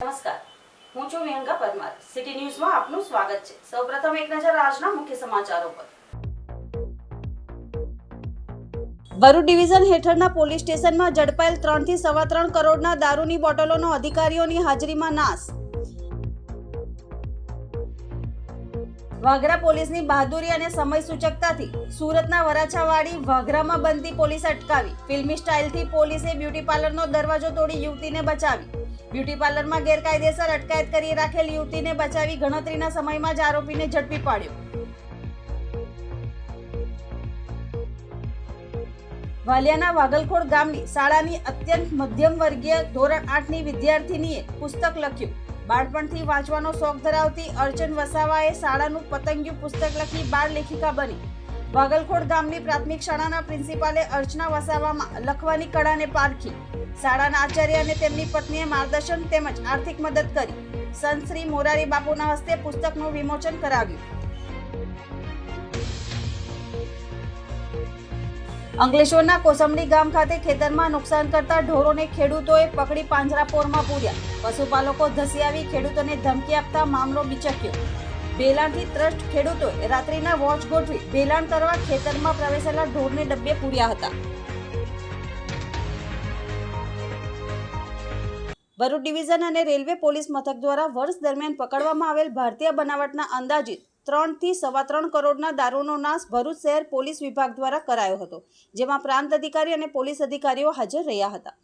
નમસ્કાર, હું છું વિહંગા પરમાર. સિટી ન્યૂઝમાં આપનું સ્વાગત છે. સૌપ્રથમ એક નજર આજના મુખ્ય સમાચારો પર. ભરૂચ ડિવિઝન હેઠળના પોલીસ સ્ટેશનમાં ઝડપાયેલ 3 થી 3.25 કરોડના દારૂની બોટલોનો અધિકારીઓની હાજરીમાં નાશ. વાઘરા પોલીસની બહાદુરી અને સમય સૂચકતાથી સુરતના વરાછાવાડી વાઘરામાં બનતી પોલીસ અટકાવી. ફિલ્મી સ્ટાઇલથી પોલીસે બ્યુટી પાર્લરનો દરવાજો તોડી યુવતીને બચાવી. બ્યુટી પાર્લરમાં ગેરકાયદેસર અટકાયત કરી રાખેલ યુવતીને બચાવી ગણતરીના સમયમાં જ આરોપીને ઝડપી પાડ્યો. વાલિયાના વાગલખોડ ગામની શાળાની અત્યંત મધ્યમ વર્ગીય ધોરણ 8ની વિદ્યાર્થીનીએ પુસ્તક લખ્યું. બાળપણથી વાંચવાનો શોખ ધરાવતી અર્ચન વસાવાએ શાળાનું પતંગિયું પુસ્તક લખી બાળ લેખિકા બની. વાગલખોડ ગામની પ્રાથમિક શાળાના પ્રિન્સિપાલે અર્ચના વસાવામાં લખવાની કળાને પારખી. શાળાના આચાર્ય અને તેમની પત્નીએ માર્ગદર્શન તેમજ આર્થિક મદદ કરી. સંત શ્રી મોરારી બાપુના હસ્તે પુસ્તકનું વિમોચન કરાવ્યું. અંકલેશ્વરના કોસંબડી ગામ ખાતે ખેતરમાં નુકસાન કરતા ઢોરોને ખેડૂતોએ પકડી પાંજરાપોરમાં પૂર્યા. પશુપાલકો ધસી આવી ખેડૂતોને ધમકી આપતા મામલો બિચક્યો. ભેલાણથી ત્રસ્ત ખેડૂતોએ રાત્રિના વોચ ગોઠવી ભેલાણ કરવા ખેતરમાં પ્રવેશેલા ઢોરને ડબ્બે પૂર્યા હતા. ભરૂચ ડિવિઝન અને રેલવે પોલીસ મથક દ્વારા વર્ષ દરમિયાન પકડવામાં આવેલ ભારતીય બનાવટના અંદાજિત 3 થી 3.25 કરોડના દારૂનો નાશ ભરૂચ શહેર પોલીસ વિભાગ દ્વારા કરાયો હતો, જેમાં પ્રાંત અધિકારી અને પોલીસ અધિકારીઓ હાજર રહ્યા હતા.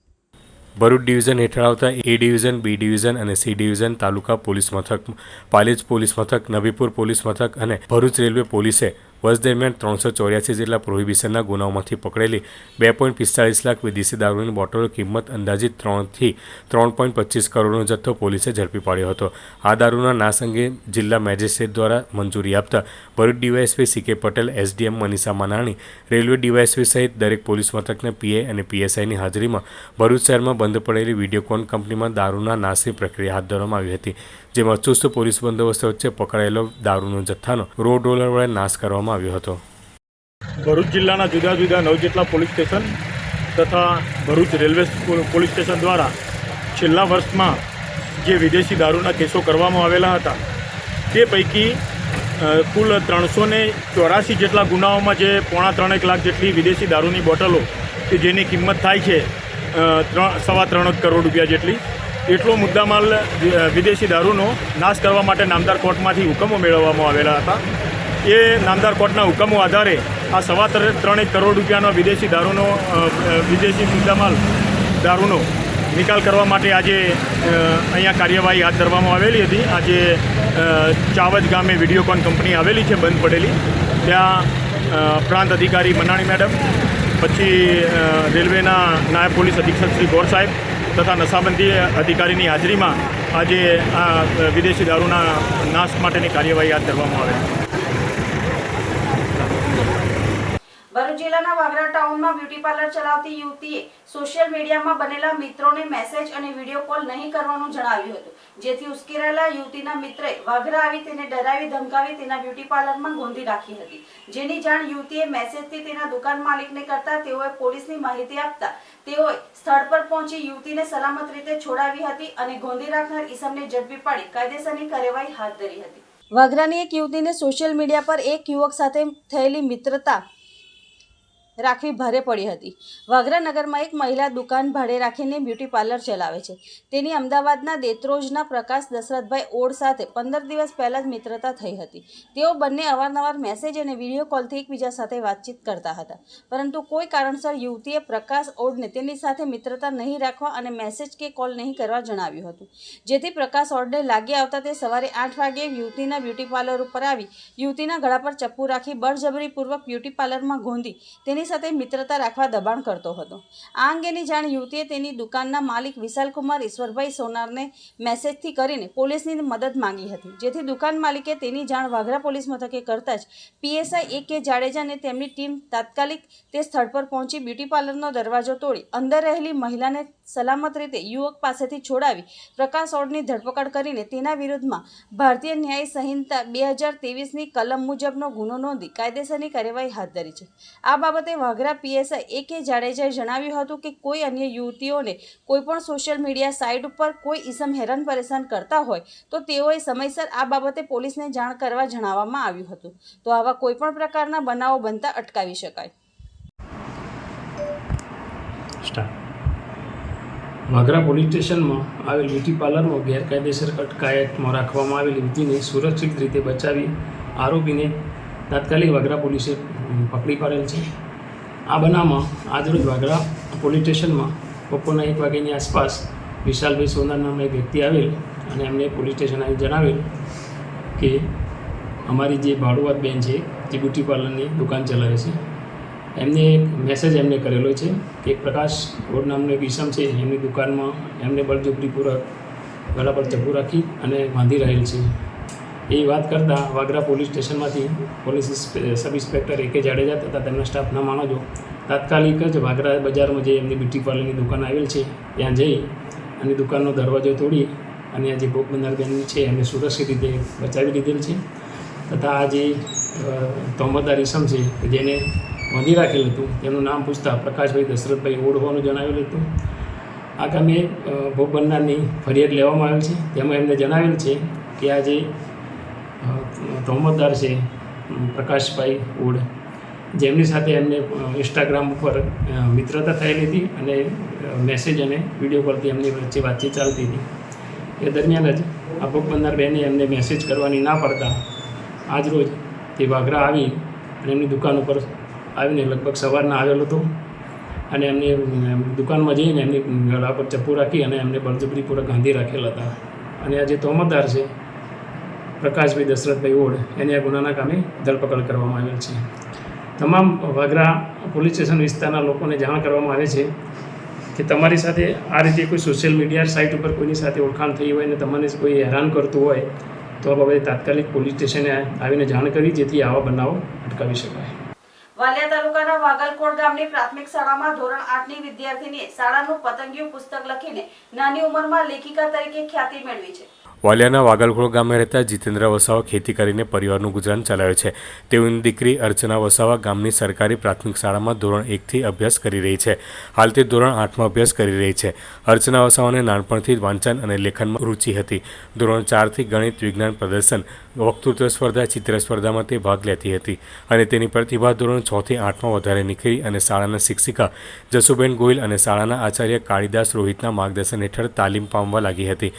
ભરૂચ ડિવિઝન હેઠળ આવતા એ ડિવિઝન, બી ડિવિઝન અને સી ડિવિઝન તાલુકા પોલીસ મથક, પાલેજ પોલીસ મથક, નવીપુર પોલીસ મથક અને ભરૂચ રેલવે પોલીસે વર્ષ દરમિયાન 384 જેટલા પ્રોહિબિશનના ગુનાઓમાંથી પકડેલી 2.45 લાખ વિદેશી દારૂની બોટલો કિંમત અંદાજિત 3 થી 3.25 કરોડનો જથ્થો પોલીસે ઝડપી પાડ્યો હતો. આ દારૂના નાશ અંગે જિલ્લા મેજિસ્ટ્રેટ દ્વારા મંજૂરી આપતા Bharuch DYSP C K. Patel, SDM Manisha Manani, railway DYSP સહિત દરેક પોલીસ મથકના પીઆઈ અને પીએસઆઈની હાજરીમાં ભરૂચ શહેરમાં બંધ પડેલી વિડીયોકોન કંપનીમાં દારૂના નાશની પ્રક્રિયા હાથ ધરવામાં આવી હતી, જેમાં ચુસ્ત પોલીસ બંદોબસ્ત વચ્ચે પકડાયેલો દારૂનો જથ્થાનો રોડ રોલર વડે નાશ કરવામાં આવ્યો હતો. ભરૂચ જિલ્લાના જુદા જુદા 9 જેટલા પોલીસ સ્ટેશન તથા ભરૂચ રેલવે પોલીસ સ્ટેશન દ્વારા છેલ્લા વર્ષમાં જે વિદેશી દારૂના કેસો કરવામાં આવેલા હતા તે પૈકી કુલ 384 જેટલા ગુનાઓમાં જે 3.25 લાખ જેટલી વિદેશી દારૂની બોટલો કે જેની કિંમત થાય છે 3.25 કરોડ રૂપિયા જેટલી, એટલો મુદ્દામાલ વિદેશી દારૂનો નાશ કરવા માટે નામદાર કોર્ટમાંથી હુકમો મેળવવામાં આવેલા હતા. એ નામદાર કોર્ટના હુકમો આધારે આ 3.25 કરોડ રૂપિયાનો વિદેશી મુદ્દામાલ દારૂનો નિકાલ કરવા માટે આજે અહીંયા કાર્યવાહી હાથ ધરવામાં આવેલી હતી. આજે ચાવજ ગામે વિડીયોકોન કંપની આવેલી છે બંધ પડેલી, ત્યાં પ્રાંત અધિકારી મનાણી મેડમ, પછી રેલવેના નાયબ પોલીસ અધિક્ષક શ્રી ગોર સાહેબ તથા નશાબંધી અધિકારીની હાજરીમાં આજે આ વિદેશી દારૂના નાશ માટેની કાર્યવાહી હાથ ધરવામાં આવેલી. ભરૂચ જિલ્લાના વાગરા ટાઉનમાં બ્યુટી પાર્લર ચલાવતી યુવતીએ સોશિયલ મીડિયામાં બનેલા મિત્રોને મેસેજ અને વિડીયો કોલ નહીં કરવાનું જણાવ્યું હતું, જેથી ઉશ્કેરાયેલા યુવતીના મિત્રએ વાગરા આવી તેને ડરાવી ધમકાવી તેના બ્યુટી પાર્લરમાં ગોંધી રાખી હતી. જેની જાણ યુવતીએ મેસેજથી તેના દુકાન માલિકને કરતા તેઓએ પોલીસની માહિતી આપતા તેઓએ સ્થળ પર પહોંચી યુવતીને સલામત રીતે છોડાવી હતી અને ગોંધી રાખનાર ઈસમને ઝડપી પાડી કાયદેસરની કાર્યવાહી હાથ ધરી હતી. વાગરાની એક યુવતીને સોશિયલ મીડિયા પર એક યુવક સાથે થયેલી મિત્રતા રાખવી ભારે પડી હતી. વાગરા નગરમાં એક મહિલા દુકાન ભાડે રાખીને બ્યુટી પાર્લર ચલાવે છે. તેની અમદાવાદના દેત્રોજના પ્રકાશ દશરથભાઈ ઓડ સાથે 15 દિવસ પહેલા જ મિત્રતા થઈ હતી. તેઓ બંને અવારનવાર મેસેજ અને વિડીયો કોલથી એકબીજા સાથે વાતચીત કરતા હતા, પરંતુ કોઈ કારણસર યુવતીએ પ્રકાશ ઓડને તેની સાથે મિત્રતા નહીં રાખવા અને મેસેજ કે કોલ નહીં કરવા જણાવ્યું હતું, જેથી પ્રકાશ ઓડને લાગી આવતા તે સવારે 8 વાગ્યે યુવતીના બ્યુટી પાર્લર ઉપર આવી યુવતીના ગળા પર ચપ્પુ રાખી બળજબરીપૂર્વક બ્યુટી પાર્લરમાં ગોંધી તેની સાથે મિત્રતા રાખવા દબાણ કરતો હતો. આ અંગેની જાણ યુવતીએ તેની દુકાનના માલિક વિશાલકુમાર ઈશ્વરભાઈ સોનારને મેસેજથી કરીને પોલીસની મદદ માંગી હતી, જેથી દુકાન માલિકે તેની જાણ વાગરા પોલીસ મથકે કરતા જ પીએસઆઈ એ.કે. જાડેજા અને તેમની ટીમ તાત્કાલિક તે સ્થળ પર પહોંચી બ્યુટી પાર્લરનો દરવાજો તોડી અંદર રહેલી મહિલાને સલામત રીતે યુવક પાસેથી છોડાવી પ્રકાશ ઓડની ધરપકડ કરીને તેના વિરુદ્ધમાં ભારતીય ન્યાય સંહિતા 2023ની કલમ મુજબનો ગુનો નોંધી કાયદેસરની કાર્યવાહી હાથ ધરી છે. આ બાબતે સાથે વાગરા પીએસઆઈ A.K. જાડેજાએ જણાવ્યું હતું કે કોઈ અન્ય યુવતીઓને કોઈપણ સોશિયલ મીડિયા સાઇટ ઉપર કોઈ ઇસમ હેરાન પરેશાન કરતા હોય તો તેઓએ સમયસર આ બાબતે પોલીસને જાણ કરવા જણાવવામાં આવ્યું હતું, તો આવા કોઈપણ પ્રકારના બનાવો બનતા અટકાવી શકાય. વાગરા પોલીસ સ્ટેશનમાં આવેલ બ્યુટી પાર્લરમાં ગેરકાયદેસર અટકાયતમાં રાખવામાં આવેલ યુવતીને સુરક્ષિત રીતે બચાવી આરોપીને તાત્કાલિક વાગરા પોલીસે પકડી પાડેલ છે. આ બનાવમાં આજરોજ વાગરા પોલીસ સ્ટેશનમાં બપોરના 1 વાગ્યાની આસપાસ વિશાલભાઈ સોનાર નામના એક વ્યક્તિ આવેલ અને એમને પોલીસ સ્ટેશન આવી જણાવેલ કે અમારી જે ભાડુઆત બેન છે જે બ્યુટી પાર્લરની દુકાન ચલાવે છે એમને એક મેસેજ એમને કરેલો છે કે એક પ્રકાશ ગોડ નામનો એક ઈસમ છે એમની દુકાનમાં એમને બળજબરીપૂર્વક ગળા પર ચપ્પુ રાખી અને બાંધી રહેલ છે. એ વાત કરતાં વાગરા પોલીસ સ્ટેશનમાંથી police sub inspector A.K. Jadeja તથા તેમના સ્ટાફના માણસો તાત્કાલિક જ વાગરા બજારમાં જે એમની બ્યુટી પાર્લરની દુકાન આવેલ છે ત્યાં જઈ અને દુકાનનો દરવાજો તોડી અને આ જે ભોગ બનનાર બેન છે એમને સુરક્ષિત રીતે બચાવી લીધેલ છે તથા આ જે તોમતદાર ઈસમ છે કે જેને બાંધી રાખેલું હતું તેનું નામ પૂછતા પ્રકાશભાઈ દશરથભાઈ ઓડ હોવાનું જણાવેલું હતું. આ કામે ભોગ બનનારની ફરિયાદ લેવામાં આવેલ છે. તેમાં એમને જણાવેલ છે કે આ જે તોમતદાર છે પ્રકાશભાઈ ઓડ જેમની સાથે એમને ઇન્સ્ટાગ્રામ ઉપર મિત્રતા થયેલી હતી અને મેસેજ અને વિડીયો કોલથી એમની વચ્ચે વાતચીત ચાલતી હતી. એ દરમિયાન જ આ ભોગ બનનાર બેને એમને મેસેજ કરવાની ના પડતા આજરોજ તે વાગરા આવી અને એમની દુકાન ઉપર આવીને લગભગ સવારના આવેલો હતો અને એમને દુકાનમાં જઈને એમની ગળા પર ચપ્પુ રાખી અને એમને બળજબરીપૂર્વક બાંધી રાખેલા હતા. અને આ જે તોમતદાર છે પ્રકાશભાઈ દશરથભાઈ ઓડ એની આ ગુનાના કામે ધરપકડ કરવામાં આવેલ છે. તમામ વાગરા પોલીસ સ્ટેશન વિસ્તારના લોકોને જાણ કરવામાં આવે છે કે તમારી સાથે આ રીતે કોઈ સોશિયલ મીડિયા સાઇટ ઉપર કોઈની સાથે ઓળખાણ થઈ હોય અને તમને કોઈ હેરાન કરતું હોય તો આ બાબતે તાત્કાલિક પોલીસ સ્ટેશને આવીને જાણ કરી જેથી આવા બનાવો અટકાવી શકાય. વાલિયા તાલુકાના વાગલકોટ ગામની પ્રાથમિક શાળામાં ધોરણ 8ની વિદ્યાર્થીનીએ શાળાનું પતંગિયું પુસ્તક લખીને નાની ઉંમરમાં લેખિકા તરીકે ખ્યાતિ મેળવી છે. વાલિયાના વાગલખોડ ગામે રહેતા જીતેન્દ્ર વસાવા ખેતી કરીને પરિવારનું ગુજરાન ચલાવે છે. તેઓની દીકરી અર્ચના વસાવા ગામની સરકારી પ્રાથમિક શાળામાં ધોરણ 1થી અભ્યાસ કરી રહી છે. હાલ તે ધોરણ 8માં અભ્યાસ કરી રહી છે. અર્ચના વસાવાને નાનપણથી જ વાંચન અને લેખનમાં રુચિ હતી. ધોરણ 4થી ગણિત, વિજ્ઞાન પ્રદર્શન, વક્તૃત્વ સ્પર્ધા, ચિત્ર સ્પર્ધામાં તે ભાગ લેતી હતી અને તેની પ્રતિભા ધોરણ 6થી 8માં વધારે નીકળી અને શાળાના શિક્ષિકા જસુબેન ગોહિલ અને શાળાના આચાર્ય કાળીદાસ રોહિતના માર્ગદર્શન હેઠળ તાલીમ પામવા લાગી હતી.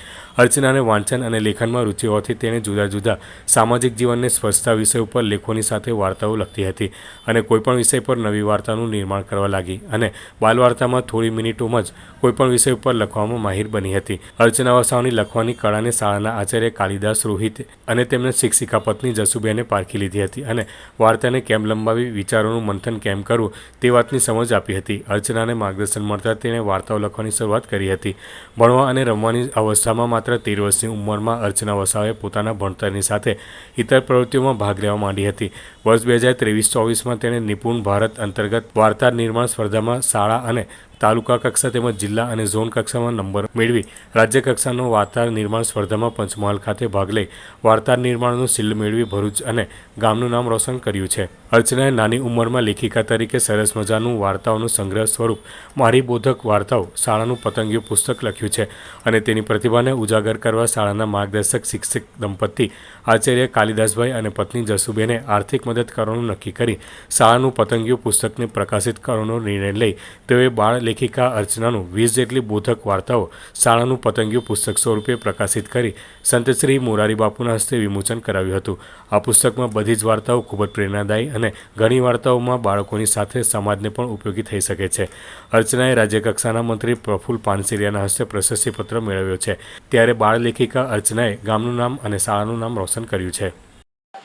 અર્ચનાને વાંચન અને લેખનમાં રુચિ હોવાથી તેણે જુદા જુદા સામાજિક જીવનને સ્પર્શતા વિષય ઉપર લેખોની સાથે વાર્તાઓ લખતી હતી અને કોઈપણ વિષય પર નવી વાર્તાનું નિર્માણ કરવા લાગી અને બાલવાર્તામાં થોડી મિનિટોમાં જ કોઈપણ વિષય ઉપર લખવામાં માહિર બની હતી. અર્ચના વસાવાની લખવાની કળાને શાળાના આચાર્ય કાળીદાસ રોહિત અને તેમના શિક્ષિકા પત્ની જસુબેને પારખી લીધી હતી અને વાર્તાને કેમ લંબાવી, વિચારોનું મંથન કેમ કરવું તે વાતની સમજ આપી હતી. અર્ચનાને માર્ગદર્શન મળતા તેણે વાર્તાઓ લખવાની શરૂઆત કરી હતી. ભણવા અને રમવાની અવસ્થામાં માત્ર 13 વર્ષની ઉંમરમાં અર્ચના વસાવાએ પોતાના ભણતરની સાથે ઇતર પ્રવૃત્તિઓમાં ભાગ લેવા માંડી હતી. વર્ષ 2023-24માં તેણે નિપુણ ભારત અંતર્ગત વાર્તા નિર્માણ સ્પર્ધામાં શાળા અને તાલુકા કક્ષા તેમજ જિલ્લા અને ઝોન કક્ષામાં નંબર મેળવી રાજ્ય કક્ષાનો વાર્તા નિર્માણ સ્પર્ધામાં પંચમહાલ ખાતે ભાગ લઈ વાર્તા નિર્માણનો શિલ્ડ મેળવી ભરૂચ અને ગામનું નામ રોશન કર્યું છે. અર્ચનાએ નાની ઉંમરમાં લેખિકા તરીકે સરસ મજાનું વાર્તાઓનું સંગ્રહ સ્વરૂપ મારી બોધક વાર્તાઓ શાળાનું પતંગિયું પુસ્તક લખ્યું છે અને તેની પ્રતિભાને ઉજાગર કરવા શાળાના માર્ગદર્શક શિક્ષક દંપતી આચાર્ય કાલિદાસભાઈ અને પત્ની જસુબેને આર્થિક મદદ કરવાનું નક્કી કરી શાળાનું પતંગિયું પુસ્તકને પ્રકાશિત કરવાનો નિર્ણય લઈ તેઓએ બાળ લેખિકા અર્ચનાનું 20 જેટલી બોધક વાર્તાઓ શાળાનું પતંગિયું પુસ્તક સ્વરૂપે પ્રકાશિત કરી સંતશ્રી મોરારી બાપુના હસ્તે વિમોચન કરાવ્યું હતું. આ પુસ્તકમાં બધી જ વાર્તાઓ ખૂબ જ પ્રેરણાદાયી અને ઘણી વાર્તાઓમાં બાળકોની સાથે સમાજને પણ ઉપયોગી થઈ શકે છે. અર્ચનાએ રાજ્યકક્ષાના મંત્રી પ્રફુલ્લ પાનસેરિયાના હસ્તે પ્રશસ્તિપત્ર મેળવ્યો છે. ત્યારે બાળ લેખિકા અર્ચનાએ ગામનું નામ અને શાળાનું નામ રોશન કર્યું છે.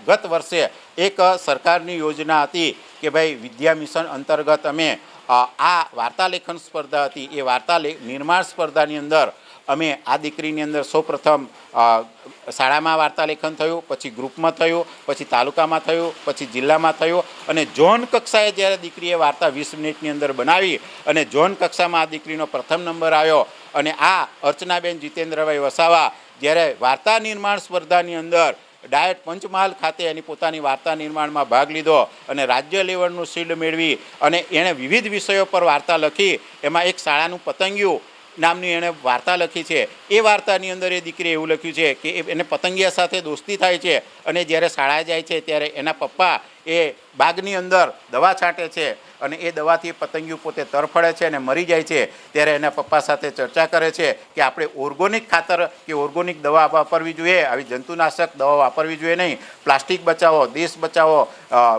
ગત વર્ષે એક સરકારની યોજના હતી કે ભાઈ વિદ્યા મિશન અંતર્ગત અમે આ વાર્તા લેખન સ્પર્ધા હતી એ વાર્તા નિર્માણ સ્પર્ધાની અંદર અમે આ દીકરીની અંદર સૌપ્રથમ શાળામાં વાર્તા લેખન થયું, પછી ગ્રુપમાં થયું, પછી તાલુકામાં થયું, પછી જિલ્લામાં થયું અને ઝોન કક્ષાએ જ્યારે દીકરીએ વાર્તા 20 મિનિટની અંદર બનાવી અને ઝોન કક્ષામાં આ દીકરીનો પ્રથમ નંબર આવ્યો અને આ અર્ચનાબેન જીતેન્દ્રભાઈ વસાવા જ્યારે વાર્તા નિર્માણ સ્પર્ધાની અંદર ડાયટ પંચમહાલ ખાતે એની પોતાની વાર્તા નિર્માણમાં ભાગ લીધો અને રાજ્ય લેવલનું શિલ્ડ મેળવી અને એણે વિવિધ વિષયો પર વાર્તા લખી. એમાં એક શાળાનું પતંગિયું નામની એણે વાર્તા લખી છે. એ વાર્તાની અંદર એ દીકરીએ એવું લખ્યું છે કે એને પતંગિયા સાથે દોસ્તી થાય છે અને જ્યારે શાળાએ જાય છે ત્યારે એના પપ્પા એ બાગની અંદર દવા છાંટે છે અને એ દવાથી પતંગિયું પોતે તરફડે છે અને મરી જાય છે. ત્યારે એના પપ્પા સાથે ચર્ચા કરે છે કે આપણે ઓર્ગોનિક ખાતર કે ઓર્ગોનિક દવા વાપરવી જોઈએ, આવી જંતુનાશક દવા વાપરવી જોઈએ નહીં. પ્લાસ્ટિક બચાવો, દેશ બચાવો,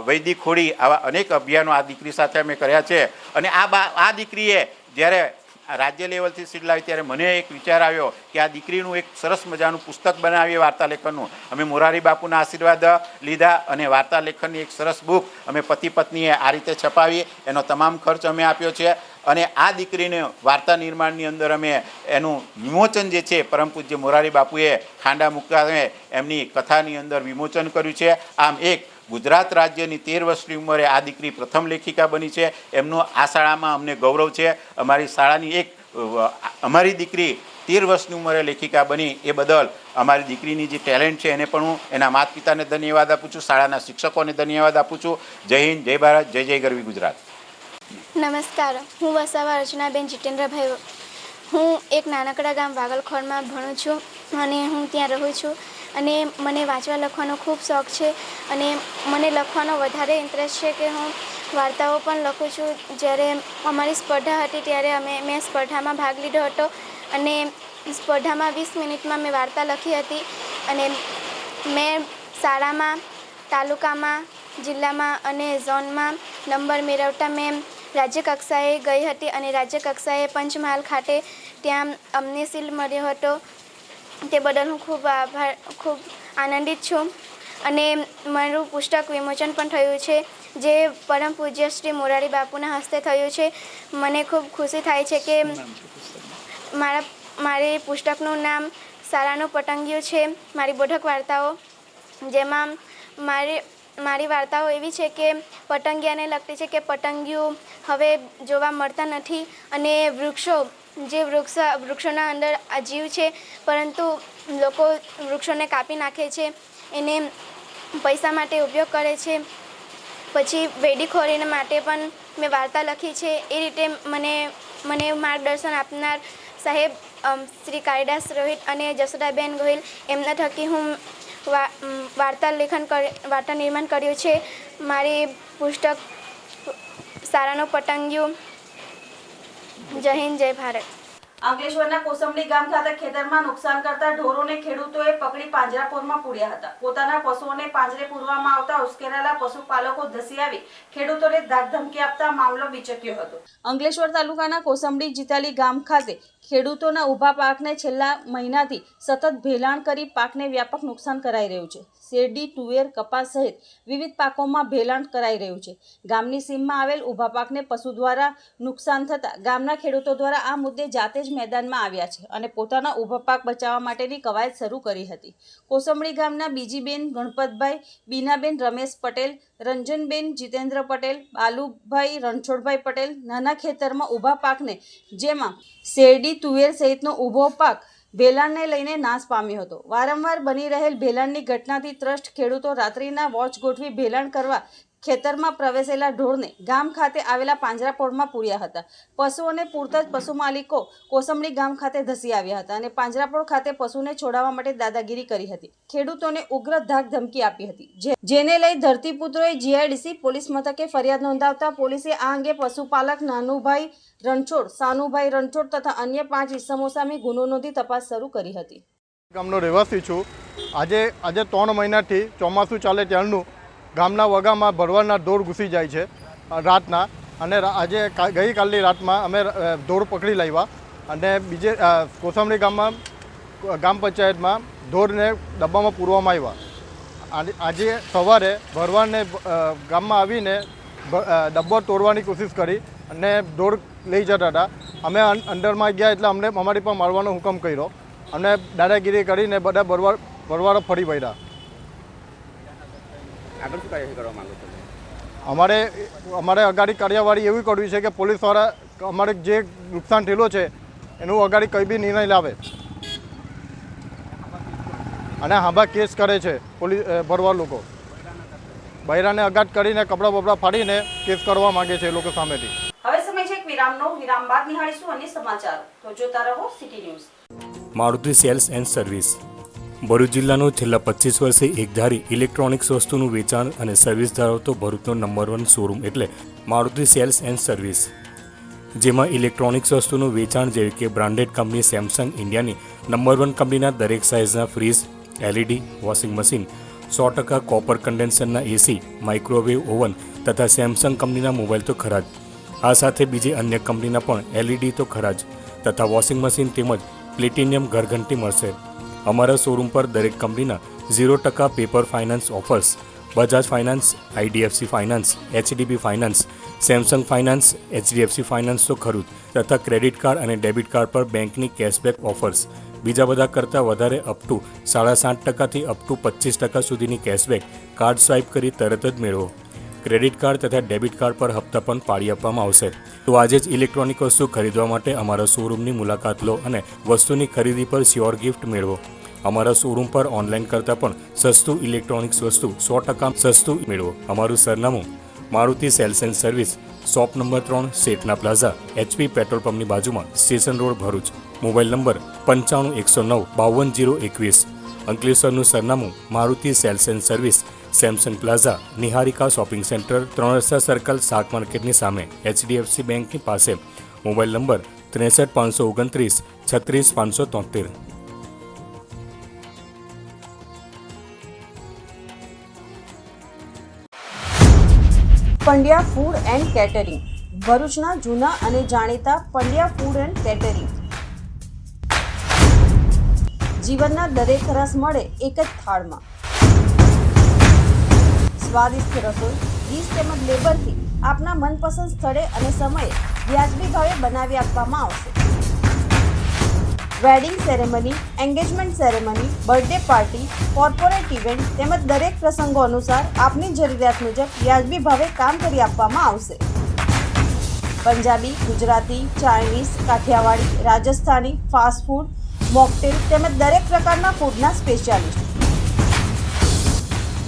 વૈદિક હોળી, આવા અનેક અભિયાનો આ દીકરી સાથે અમે કર્યા છે. અને આ દીકરીએ જ્યારે રાજ્ય લેવલથી સીટ લાવી ત્યારે મને એક વિચાર આવ્યો કે આ દીકરીનું એક સરસ મજાનું પુસ્તક બનાવીએ વાર્તા લેખનનું. અમે મોરારી બાપુના આશીર્વાદ લીધા અને વાર્તા લેખનની એક સરસ બુક અમે પતિ પત્નીએ આ રીતે છપાવી. એનો તમામ ખર્ચ અમે આપ્યો છે અને આ દીકરીને વાર્તા નિર્માણની અંદર અમે એનું વિમોચન જે છે પરમ પૂજ્ય મોરારી બાપુએ ખાંડા મુકામે એમની કથાની અંદર વિમોચન કર્યું છે. આમ એક ગુજરાત રાજ્યની 13 વર્ષની ઉંમરે આ દીકરી પ્રથમ લેખિકા બની છે. એમનું આ શાળામાં અમને ગૌરવ છે. અમારી શાળાની અમારી દીકરી 13 વર્ષની ઉંમરે લેખિકા બની એ બદલ અમારી દીકરીની જે ટેલેન્ટ છે એને પણ હું એના માતા પિતાને ધન્યવાદ આપું છું, શાળાના શિક્ષકોને ધન્યવાદ આપું છું. જય હિન્દ, જય ભારત, જય જય ગરવી ગુજરાત. નમસ્કાર, હું વસાવા રચનાબેન જીતેન્દ્રભાઈ. હું એક નાનકડા ગામ વાગલખોરમાં ભણું છું અને હું ત્યાં રહું છું અને મને વાંચવા લખવાનો ખૂબ શોખ છે અને મને લખવાનો વધારે ઇન્ટરેસ્ટ છે કે હું વાર્તાઓ પણ લખું છું. જ્યારે અમારી સ્પર્ધા હતી ત્યારે મેં સ્પર્ધામાં ભાગ લીધો હતો અને સ્પર્ધામાં 20 મિનિટમાં મેં વાર્તા લખી હતી અને મેં શાળામાં, તાલુકામાં, જિલ્લામાં અને ઝોનમાં નંબર મેળવતા મેં રાજ્ય કક્ષાએ ગઈ હતી અને રાજ્ય કક્ષાએ પંચમહાલ ખાતે ત્યાં અમને શિલ્ડ મળ્યો હતો. તે બદલ હું ખૂબ આનંદિત છું અને મારું પુસ્તક વિમોચન પણ થયું છે જે પરમ પૂજ્ય શ્રી મોરારી બાપુના હસ્તે થયું છે. મને ખૂબ ખુશી થાય છે કે મારી પુસ્તકનું નામ શાળાનું પતંગિયું છે. મારી બોધક વાર્તાઓ, જેમાં મારી વાર્તાઓ એવી છે કે પતંગિયાને લગતી છે કે પતંગિયું હવે જોવા મળતા નથી અને વૃક્ષોના અંદર આ જીવ છે પરંતુ લોકો વૃક્ષોને કાપી નાખે છે, એને પૈસા માટે ઉપયોગ કરે છે. પછી વૈદિક હોળી માટે પણ મેં વાર્તા લખી છે. એ રીતે મને માર્ગદર્શન આપનાર સાહેબ શ્રી કાળીદાસ રોહિત અને જશોદાબેન ગોહિલ એમના થકી હું વાર્તા નિર્માણ કર્યું છે. મારી પુસ્તક શાળાનું પતંગિયું. જય હિન્દ, જય ભારત. અંકલેશ્વરના કોસંબડી ગામ ખાતે ખેતરમાં નુકસાન કરતા ઢોરોને ખેડૂતોએ પકડી પાંજરાપોરમાં પૂર્યા હતા. પોતાના પશુઓને પાંજરે પૂરવામાં આવતા ઉશ્કેરાયેલા પશુપાલકો ધસી આવી ખેડૂતોને ધાકધમકી આપતા મામલો વિચક્યો હતો. અંકલેશ્વર તાલુકાના કોસંબડી જીતાલી ગામ ખાતે ખેડૂતોના ઊભા પાકને છેલ્લા મહિનાથી સતત ભેલાણ કરી પાકને વ્યાપક નુકસાન કરાઈ રહ્યું છે. શેરડી, તુવેર, કપાસ સહિત વિવિધ પાકોમાં ભેલાણ કરાઈ રહ્યું છે. ગામની સીમમાં આવેલ ઊભા પાકને પશુ દ્વારા નુકસાન થતાં ગામના ખેડૂતો દ્વારા આ મુદ્દે જાતે જ મેદાનમાં આવ્યા છે અને પોતાના ઊભા પાક બચાવવા માટેની કવાયત શરૂ કરી હતી. કોસંબડી ગામના બીજીબેન ગણપતભાઈ, બીનાબેન રમેશ પટેલ, રંજનબેન જીતેન્દ્ર પટેલ, બાલુભાઈ રણછોડભાઈ પટેલ નાના ખેતરમાં ઊભા પાકને જેમાં શેરડી, તુવેર સહિતનો ઊભો પાક ભેલાણને લઈને નાશ પામ્યો હતો. વારંવાર બની રહેલ ભેલાણની ઘટનાથી ત્રસ્ત ખેડૂતો રાત્રિના વોચ ગોઠવી ભેલાણ કરવા ખેતરમાં પ્રવેશેલા ઢોરને ગામ ખાતે આવેલા પાંજરાપોળમાં પૂર્યા હતા. પશુઓને પૂરતા જ પશુ માલિકો કોસંબડી ગામ ખાતે ધસી આવ્યા હતા અને પાંજરાપોળ ખાતે પશુને છોડાવવા માટે દાદાગીરી કરી હતી. ખેડૂતોને ઉગ્ર ધાક ધમકી આપી હતી, જેને લઈ ધરતીપુત્રોએ જીઆઈડીસી પોલીસ મથકે ફરિયાદ નોંધાવતા પોલીસે આ અંગે પશુપાલક નાનુભાઈ રણછોડ, સાનુભાઈ રણછોડ તથા અન્ય 5 ઇસમો સામે ગુનો નોંધી તપાસ શરૂ કરી હતી. ગામનો રહેવાસી છું. આજે 3 મહિનાથી ચોમાસું ચાલે ત્યારનું ગામના વગામાં ભરવાડના ઢોર ઘૂસી જાય છે રાતના અને આજે ગઈકાલની રાતમાં અમે ઢોર પકડી લાવ્યા અને બીજે કોસંબડી ગામમાં ગામ પંચાયતમાં ઢોરને ડબ્બામાં પૂરવામાં આવ્યા. આજે સવારે ભરવાડને ગામમાં આવીને ડબ્બો તોડવાની કોશિશ કરી અને ઢોર લઈ જતા હતા. અમે અંદરમાં ગયા એટલે અમને અમારી પર મારવાનો હુકમ કર્યો અને દાદાગીરી કરીને બધા ભરવાડો ફરી પડ્યા. આગળ શું કાર્યવાહી કરવા માંગો છો? અમારે અગાડી કાર્યવાહી એવી કરવી છે કે પોલીસવાળા અમારે જે નુકસાન થયેલો છે એનું અગાડી કંઈ બી નિર્ણય લાવે. અને હાંભા કેસ કરે છે પોલીસ ભરવાડ લોકો. બૈરાને અગાટ કરીને કપડાં બપડા ફાડીને કેસ કરવા માંગે છે એ લોકો સામેથી. હવે સમય છે એક વિરામનો. વિરામ બાદ નિહાળીશું અન્ય સમાચાર. તો જોતા રહો city news. Maruti sales and service Bharuch જિલ્લાનો છેલ્લા 25 વર્ષે એકધારી ઇલેક્ટ્રોનિક્સ વસ્તુનું વેચાણ અને સર્વિસ ધરાવતો ભરૂચનો નંબર 1 શોરૂમ એટલે મારુતિ સેલ્સ એન્ડ સર્વિસ, જેમાં ઇલેક્ટ્રોનિક્સ વસ્તુનું વેચાણ જેવી કે બ્રાન્ડેડ કંપની સેમસંગ ઇન્ડિયાની નંબર 1 કંપનીના દરેક સાઇઝના fridge, LED, washing machine, 100% copper કન્ડેન્સરના એસી, માઇક્રોવેવ ઓવન તથા સેમસંગ કંપનીના મોબાઈલ તો ખરા જ, આ સાથે બીજી અન્ય કંપનીના પણ LED તો ખરા જ તથા વોશિંગ મશીન તેમજ પ્લેટિનિયમ ઘરઘંટી મળશે. અમારા શોરૂમ પર દરેક કંપનીના 0% paper finance offers, Bajaj finance, IDFC finance, HDB finance, Samsung finance, HDFC finance તો ખરું જ તથા ક્રેડિટ કાર્ડ અને ડેબિટ કાર્ડ પર બેંકની કેશબેક ઓફર્સ, બીજા બધા કરતાં વધારે અપ ટુ 7.5% અપ ટુ 25% સુધીની કેશબેક કાર્ડ સ્વાઇપ કરી તરત જ મેળવો. ક્રેડિટ કાર્ડ તથા ડેબિટ કાર્ડ પર હપ્તા પણ પાડી આપવામાં આવશે. તો આજે જ ઇલેક્ટ્રોનિક વસ્તુ ખરીદવા માટે અમારા શોરૂમની મુલાકાત લો અને વસ્તુની ખરીદી પર શ્યોર ગિફ્ટ મેળવો. અમારા શોરૂમ પર ઓનલાઈન કરતાં પણ સસ્તું ઇલેક્ટ્રોનિક્સ વસ્તુ 100% સસ્તું મેળવો. અમારું સરનામું Maruti sales and service, shop number 3, શેઠના પ્લાઝા, HP પેટ્રોલ પંપની બાજુમાં, station road, Bharuch. Mobile number 95 109 52 021. અંકલેશ્વરનું સરનામું Maruti sales and service, Samsung plaza, Niharika shopping centre, 3 રસ્તા સર્કલ, શાક માર્કેટની સામે, HDFC બેંકની પાસે. Mobile number 63 529 36 573. Pandya food and catering, ભરૂચના જૂના અને જાણીતા પંડ્યા ફૂડ એન્ડ કેટરિંગ. જીવનના દરેક રસ મળે એક જ થાળમાં. સ્વાદિષ્ટ રસોઈ, ડીશ તેમજ લેબરથી આપના મનપસંદ સ્થળે અને સમયે વ્યાજબી ભાવે બનાવી આપવામાં આવશે. Wedding ceremony, engagement ceremony, birthday party, corporate event તેમજ દરેક પ્રસંગો અનુસાર આપની જરૂરિયાત મુજબ વ્યાજબી ભાવે કામ કરી આપવામાં આવશે. Punjabi, Gujarati, Chinese, Kathiyawadi, Rajasthani, fast food, mocktail તેમજ દરેક પ્રકારના ફૂડના specialist.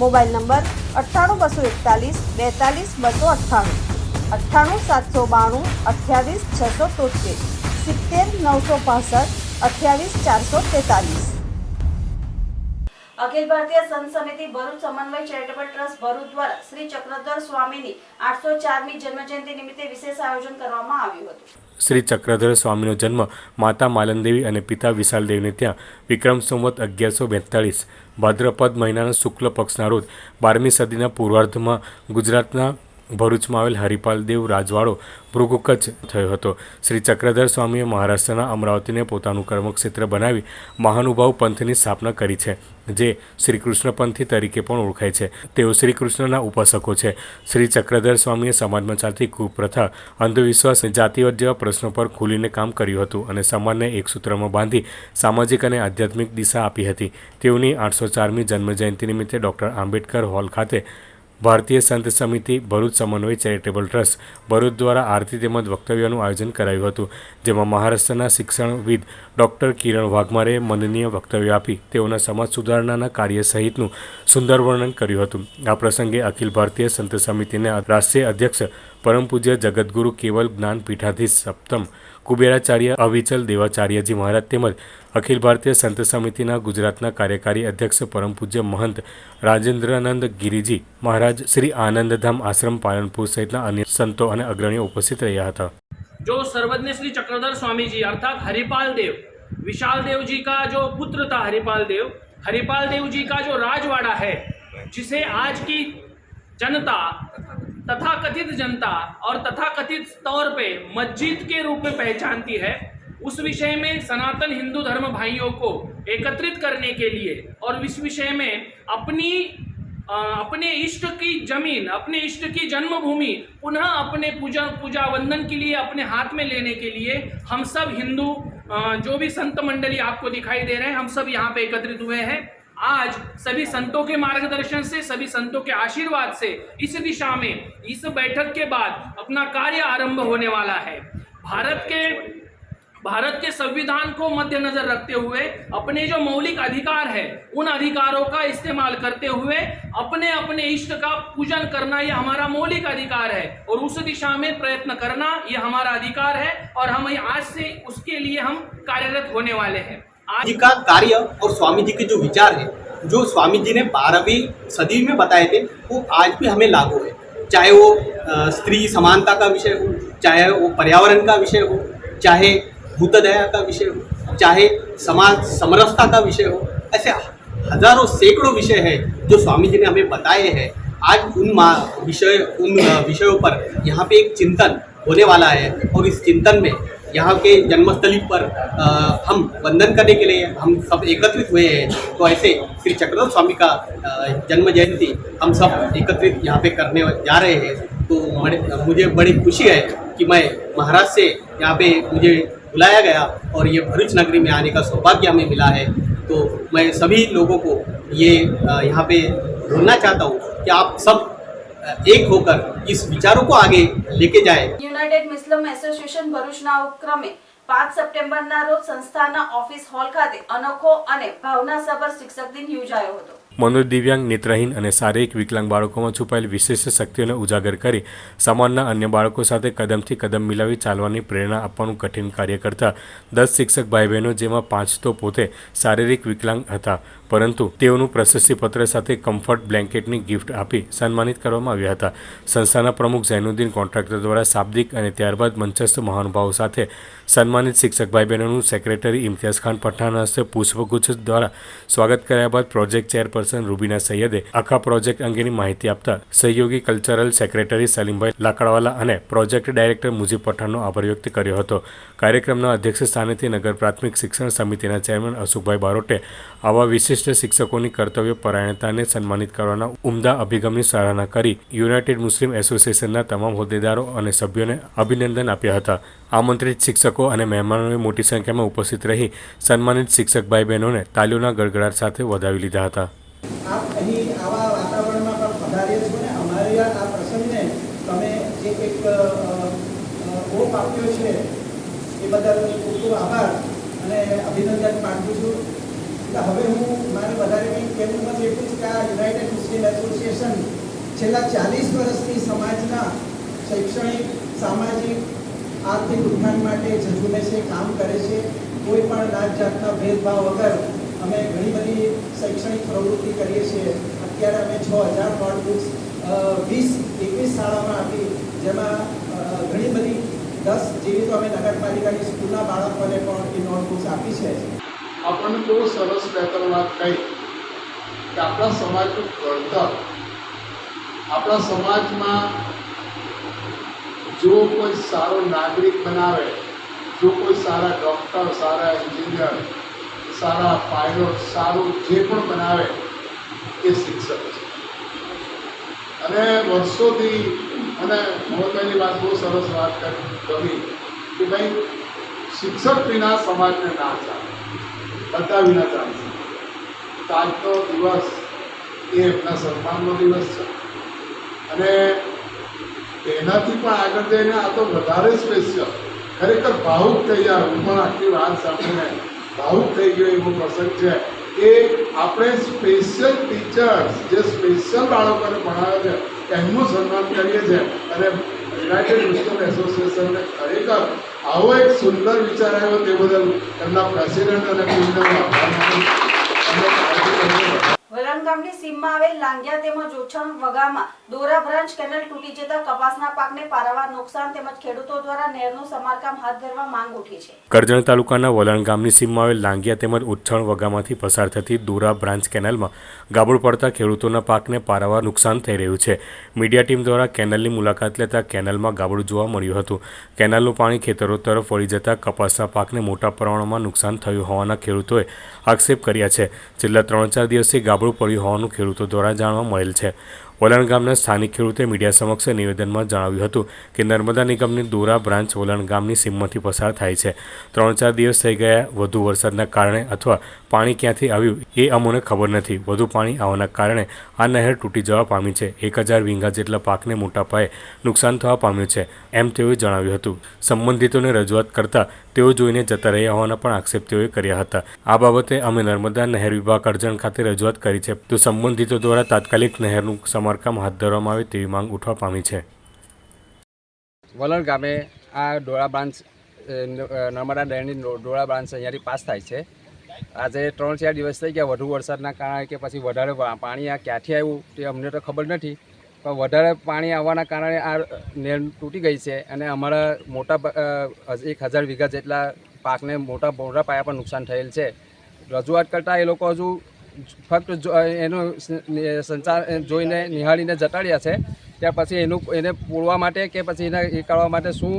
Mobile number 98 241 42 298, 98 792 28 673, 70 965 28 443. Akhil Bharatiya સંત સમિતિ ભરૂચ સમન્વય ચેરિટેબલ ટ્રસ્ટ ભરૂચ દ્વારા શ્રી ચક્રધર સ્વામીની 804મી જન્મજયંતિ નિમિત્તે વિશેષ આયોજન કરવામાં આવ્યું હતું. શ્રી ચક્રધર સ્વામીનો જન્મ માતા માલનદેવી અને પિતા વિશાલદેવને ત્યાં વિક્રમ સંવત 1142 ભાદ્રપદ મહિનાના શુક્લ પક્ષના રોજ 12મી સદીના પૂર્વાર્ધમાં ગુજરાતના ભરૂચમાં આવેલ હરિપાલદેવ રાજવાડો ભૃગુ કચ્છ થયો હતો. શ્રી ચક્રધર સ્વામીએ મહારાષ્ટ્રના અમરાવતીને પોતાનું કર્મક્ષેત્ર બનાવી મહાનુભાવ પંથની સ્થાપના કરી છે, જે શ્રી કૃષ્ણપંથી તરીકે પણ ઓળખાય છે. તેઓ શ્રી કૃષ્ણના ઉપાસકો છે. શ્રી ચક્રધર સ્વામીએ સમાજમાં ચાલતી કુપ્રથા, અંધવિશ્વાસ અને જાતિવાદ જેવા પ્રશ્નો પર ખુલીને કામ કર્યું હતું અને સમાજને એક સૂત્રમાં બાંધી સામાજિક અને આધ્યાત્મિક દિશા આપી હતી. તેઓની 804મી જન્મજયંતિ નિમિત્તે ડૉક્ટર આંબેડકર હોલ ખાતે ભારતીય સંત સમિતિ ભરૂચ સમન્વય ચેરિટેબલ ટ્રસ્ટ ભરૂચ દ્વારા આરતી તેમજ વક્તવ્યનું આયોજન કરાયું હતું, જેમાં મહારાષ્ટ્રના શિક્ષણવિદ ડૉક્ટર કિરણ વાઘમારે મનનીય વક્તવ્ય આપી તેઓના સમાજ સુધારણાના કાર્ય સહિતનું સુંદર વર્ણન કર્યું હતું. આ પ્રસંગે અખિલ ભારતીય સંત સમિતિના રાષ્ટ્રીય અધ્યક્ષ પરમ પૂજ્ય જગતગુરુ કેવલ જ્ઞાન પીઠાધીશ સપ્તમ કુબેરાચાર્ય અવિચલ દેવાચાર્યજી મહારાજ તેમજ અખિલ ભારતીય સંત સમિતિના ગુજરાતના કાર્યકારી અધ્યક્ષ પરમ પૂજ્ય મહંત રાજેન્દ્રાનંદ ગિરિજી મહારાજ, શ્રી આનંદધામ આશ્રમ પાલનપુર सहित अन्य संतों और अग्रणियों उपस्थित रहा था. जो सर्वज्ञ श्री चक्रधर स्वामी जी अर्थात हरिपाल देव, विशाल देव जी का जो पुत्र था हरिपाल देव जी का जो राजवाड़ा है, जिसे आज की जनता तथाकथित जनता और तथाकथित तौर पे मस्जिद के रूप में पहचानती है, उस विषय में सनातन हिंदू धर्म भाइयों को एकत्रित करने के लिए और इस विषय में अपने इष्ट की जमीन, अपने इष्ट की जन्मभूमि पुनः अपने पूजा वंदन के लिए अपने हाथ में लेने के लिए हम सब हिंदू जो भी संत मंडली आपको दिखाई दे रहे हैं, हम सब यहाँ पे एकत्रित हुए हैं. आज सभी संतों के मार्गदर्शन से, सभी संतों के आशीर्वाद से इस दिशा में इस बैठक के बाद अपना कार्य आरंभ होने वाला है. भारत के संविधान को मद्देनजर रखते हुए अपने जो मौलिक अधिकार है उन अधिकारों का इस्तेमाल करते हुए अपने अपने इष्ट का पूजन करना ये हमारा मौलिक अधिकार है और उस दिशा में प्रयत्न करना ये हमारा अधिकार है और हम आज से उसके लिए हम कार्यरत होने वाले हैं। आज जी का कार्य और स्वामी जी के जो विचार है, जो स्वामी जी ने 12वीं सदी में बताए थे, वो आज भी हमें लागू है। चाहे वो स्त्री समानता का विषय हो, चाहे वो पर्यावरण का विषय हो, चाहे भूतदया का विषय हो, चाहे समाज समरसता का विषय हो, ऐसे हजारों सैकड़ों विषय है जो स्वामी जी ने हमें बताए हैं। आज उन विषयों पर यहाँ पे एक चिंतन होने वाला है और इस चिंतन में यहाँ के जन्मस्थली पर हम वंदन करने के लिए हम सब एकत्रित हुए हैं। तो ऐसे श्री चक्रधर स्वामी का जन्म जयंती हम सब एकत्रित यहाँ पे करने जा रहे हैं। तो मुझे बड़ी खुशी है कि मैं महाराज से यहाँ पे मुझे बुलाया गया और ये भरूच नगरी में आने का सौभाग्य हमें मिला है। तो मैं सभी लोगों को ये यहाँ पे बोलना चाहता हूँ कि आप सब एक होकर इस विचारों को आगे लेके जाए। યુનાઇટેડ મુસ્લિમ એસોસિએશન ભરૂચના ઉપક્રમે 5 સપ્ટેમ્બરના રોજ સંસ્થાના ઓફિસ હોલ ખાતે અનોખો અને ભાવનાસભર શિક્ષક દિન યોજાયો હતો। મનોજ દિવ્યાંગ, નેત્રહીન અને શારીરિક વિકલાંગ બાળકોમાં છુપાયેલ વિશેષ શક્તિઓને ઉજાગર કરી સમાજના અન્ય બાળકો સાથે કદમથી કદમ મિલાવી ચાલવાની પ્રેરણા આપવાનું કઠિન કાર્ય કરતા 10 શિક્ષક ભાઈ બહેનો, જેમાં 5 તો પોતે શારીરિક વિકલાંગ હતા, પરંતુ તેઓનું પ્રશસ્તિપત્ર સાથે કમ્ફર્ટ બ્લેન્કેટની ગિફ્ટ આપી સન્માનિત કરવામાં આવ્યા હતા। સંસ્થાના પ્રમુખ ઝૈનુદ્દીન કોન્ટ્રાક્ટર દ્વારા શાબ્દિક અને ત્યારબાદ મંચસ્થ મહાનુભાવો સાથે સન્માનિત શિક્ષક ભાઈ બહેનોનું સેક્રેટરી ઇમ્તિયાઝ ખાન પઠાણના હસ્તે પુષ્પગુચ્છ દ્વારા સ્વાગત કર્યા બાદ પ્રોજેક્ટ ચેરપર્સન રૂબીના સૈયદે આખા પ્રોજેક્ટ અંગેની માહિતી આપતા સહયોગી કલ્ચરલ સેક્રેટરી સલીમભાઈ લાકડવાલા અને પ્રોજેક્ટ ડાયરેક્ટર મુજીબ પઠાણનો આભાર વ્યક્ત કર્યો હતો। કાર્યક્રમના અધ્યક્ષ સ્થાનેથી નગર પ્રાથમિક શિક્ષણ સમિતિના ચેરમેન અશોકભાઈ બારોટે આવા વિશિષ્ટ શિક્ષકોની કર્તવ્ય પરાયણતાને સન્માનિત કરવાના ઉમદા અભિગમની સરાહના કરી યુનાઇટેડ મુસ્લિમ એસોસિએશનના તમામ હોદ્દેદારો અને સભ્યોને અભિનંદન આપ્યા હતા। આમંત્રિત શિક્ષકો અને મહેમાનોએ મોટી સંખ્યામાં ઉપસ્થિત રહી સન્માનિત શિક્ષક ભાઈ બહેનોને તાલીઓના ગડગડાટ સાથે વધાવી લીધા હતા। આપ અહીં આવા વાતાવરણમાં પણ પધાર્યા છો ને અમારી આ પ્રસંગને તમે જે એક ઓપ આપ્યો છે એ બદલ ખૂબ ખૂબ આભાર અને અભિનંદન પાઠવું છું। એટલે હવે હું મારે વધારે કંઈ કહેવું નથી, એટલું જ કે આ યુનાઇટેડ મુસ્લિમ એસોસિએશન છેલ્લા 40 વર્ષથી સમાજના શૈક્ષણિક, સામાજિક, આર્થિક ઉત્થાન માટે ઝઝુમેશે કામ કરે છે। કોઈ પણ નાત જાતના ભેદભાવ વગર અમે ઘણી બધી શૈક્ષણિક પ્રવૃત્તિ કરીએ છીએ। અત્યારે અમે 6000 નોટબુક્સ 20-21 શાળામાં આપી, જેમાં ઘણી બધી 10 જેવી તો અમે નગરપાલિકાની સ્કૂલના બાળકોને પણ એ નોટબુક્સ આપી છે। આપણને બહુ સરસ બેતર વાત કહી કે આપણા સમાજનું ઘડતર, આપણા સમાજમાં જો કોઈ સારો નાગરિક બનાવે, જો કોઈ સારા ડૉક્ટર, સારા એન્જિનિયર, સારા પાયલોટ, સારું જે પણ બનાવે એ શિક્ષક છે। અને વર્ષોથી અને મોહનભાઈની વાત બહુ સરસ વાત કરી કે ભાઈ શિક્ષક વિના સમાજને ના ચાલે, બધા વિના ચાલશે। તો આજનો દિવસ એ એમના સન્માનનો દિવસ છે અને એનાથી પણ આગળ જઈને આ તો વધારે સ્પેશિયલ, ખરેખર ભાવુક થઈ જાય। હું પણ આખી વાત સાંભળીને ભાવુક થઈ ગયો એવો પ્રસંગ છે કે આપણે સ્પેશિયલ ટીચર્સ જે સ્પેશિયલ બાળકોને ભણાવે છે એમનું સન્માન કરીએ છીએ અને યુનાઇટેડ મુસ્લિમ એસોસિએશનને ખરેખર આવો એક સુંદર વિચાર આવ્યો તે બદલ એમના પ્રેસિડેન્ટ અને પૂર્ણનો આભાર માનું છું। વલણ ગામની સીમમાં આવેલ લાંગિયા તેમજ ઓછણ વગામાં દોરા બ્રાન્ચ કેનલ તૂટી જતા કપાસના પાકને પારાવાર નુકસાન તેમજ ખેડૂતો દ્વારા નહેરનું સમારકામ હાથ ધરવા માંગ ઉઠી છે। કરજણ તાલુકાના વલણ ગામની સીમમાં આવેલ લાંગિયા તેમજ ઉચ્છણ વગામાંથી પસાર થતી દોરા બ્રાન્ચ કેનલમાં ગાબડું પડતા ખેડૂતોના પાકને પારાવાર નુકસાન થઈ રહ્યું છે। મીડિયા ટીમ દ્વારા કેનલની મુલાકાત લેતા કેનલમાં ગાબડું જોવા મળ્યું હતું। કેનલનું પાણી ખેતરો તરફ વળી જતા કપાસના પાકને મોટા પ્રમાણમાં નુકસાન થયું હોવાના ખેડૂતોએ આક્ષેપ કર્યા છે। છેલ્લા 3-4 દિવસથી ગાબડું પડ્યું હોવાનું ખેડૂતો દ્વારા જાણવા મળેલ છે। વલણ ગામના સ્થાનિક ખેડૂતે મીડિયા સમક્ષ નિવેદનમાં જણાવ્યું હતું કે નર્મદા નિગમની દોરા બ્રાન્ચ વલણ ગામની સીમમાંથી પસાર થાય છે. 3-4 દિવસ થઈ ગયા. વધુ વરસાદના કારણે અથવા પાણી ક્યાંથી આવ્યું એ અમોને ખબર નથી. વધુ પાણી આવવાના કારણે આ નહેર તૂટી જવા પામી છે. 1000 વીઘા જેટલા પાકને મોટા પાયે નુકસાન થવા પામ્યું છે, એમ તેઓએ જણાવ્યું હતું. સંબંધિતોને રજૂઆત કરતા તેઓ જોઈને જતા રહ્યા હોવાના પણ આક્ષેપ તેઓએ કર્યા હતા. આ બાબતે અમે નર્મદા નહેર વિભાગ કરજણ ખાતે રજૂઆત કરી છે, તો સંબંધિતો દ્વારા તાત્કાલિક નહેરનું સમારકામ હાથ ધરવામાં આવે તેવી માંગ ઉઠવા પામી છે. વલણ ગામે આ ડોળા બ્રાન્ચ નર્મદા નહેરની ડોળા બ્રાન્ચ અહીંયાથી પાસ થાય છે. આજે 3-4 દિવસ થઈ ગયા. વધુ વરસાદના કારણે કે પછી વધારે પાણી આ ક્યાંથી આવ્યું તે અમને તો ખબર નથી, પણ વધારે પાણી આવવાના કારણે આ નહેર તૂટી ગઈ છે અને અમારા મોટા 1000 વીઘા જેટલા પાકને મોટા પાયા પર નુકસાન થયેલ છે. રજૂઆત કરતાં એ લોકો હજુ ફક્ત એનું સંચાર જોઈને નિહાળીને જતા રહ્યા છે. ત્યાર પછી એને પૂરવા માટે કે પછી એને એ કરવા માટે શું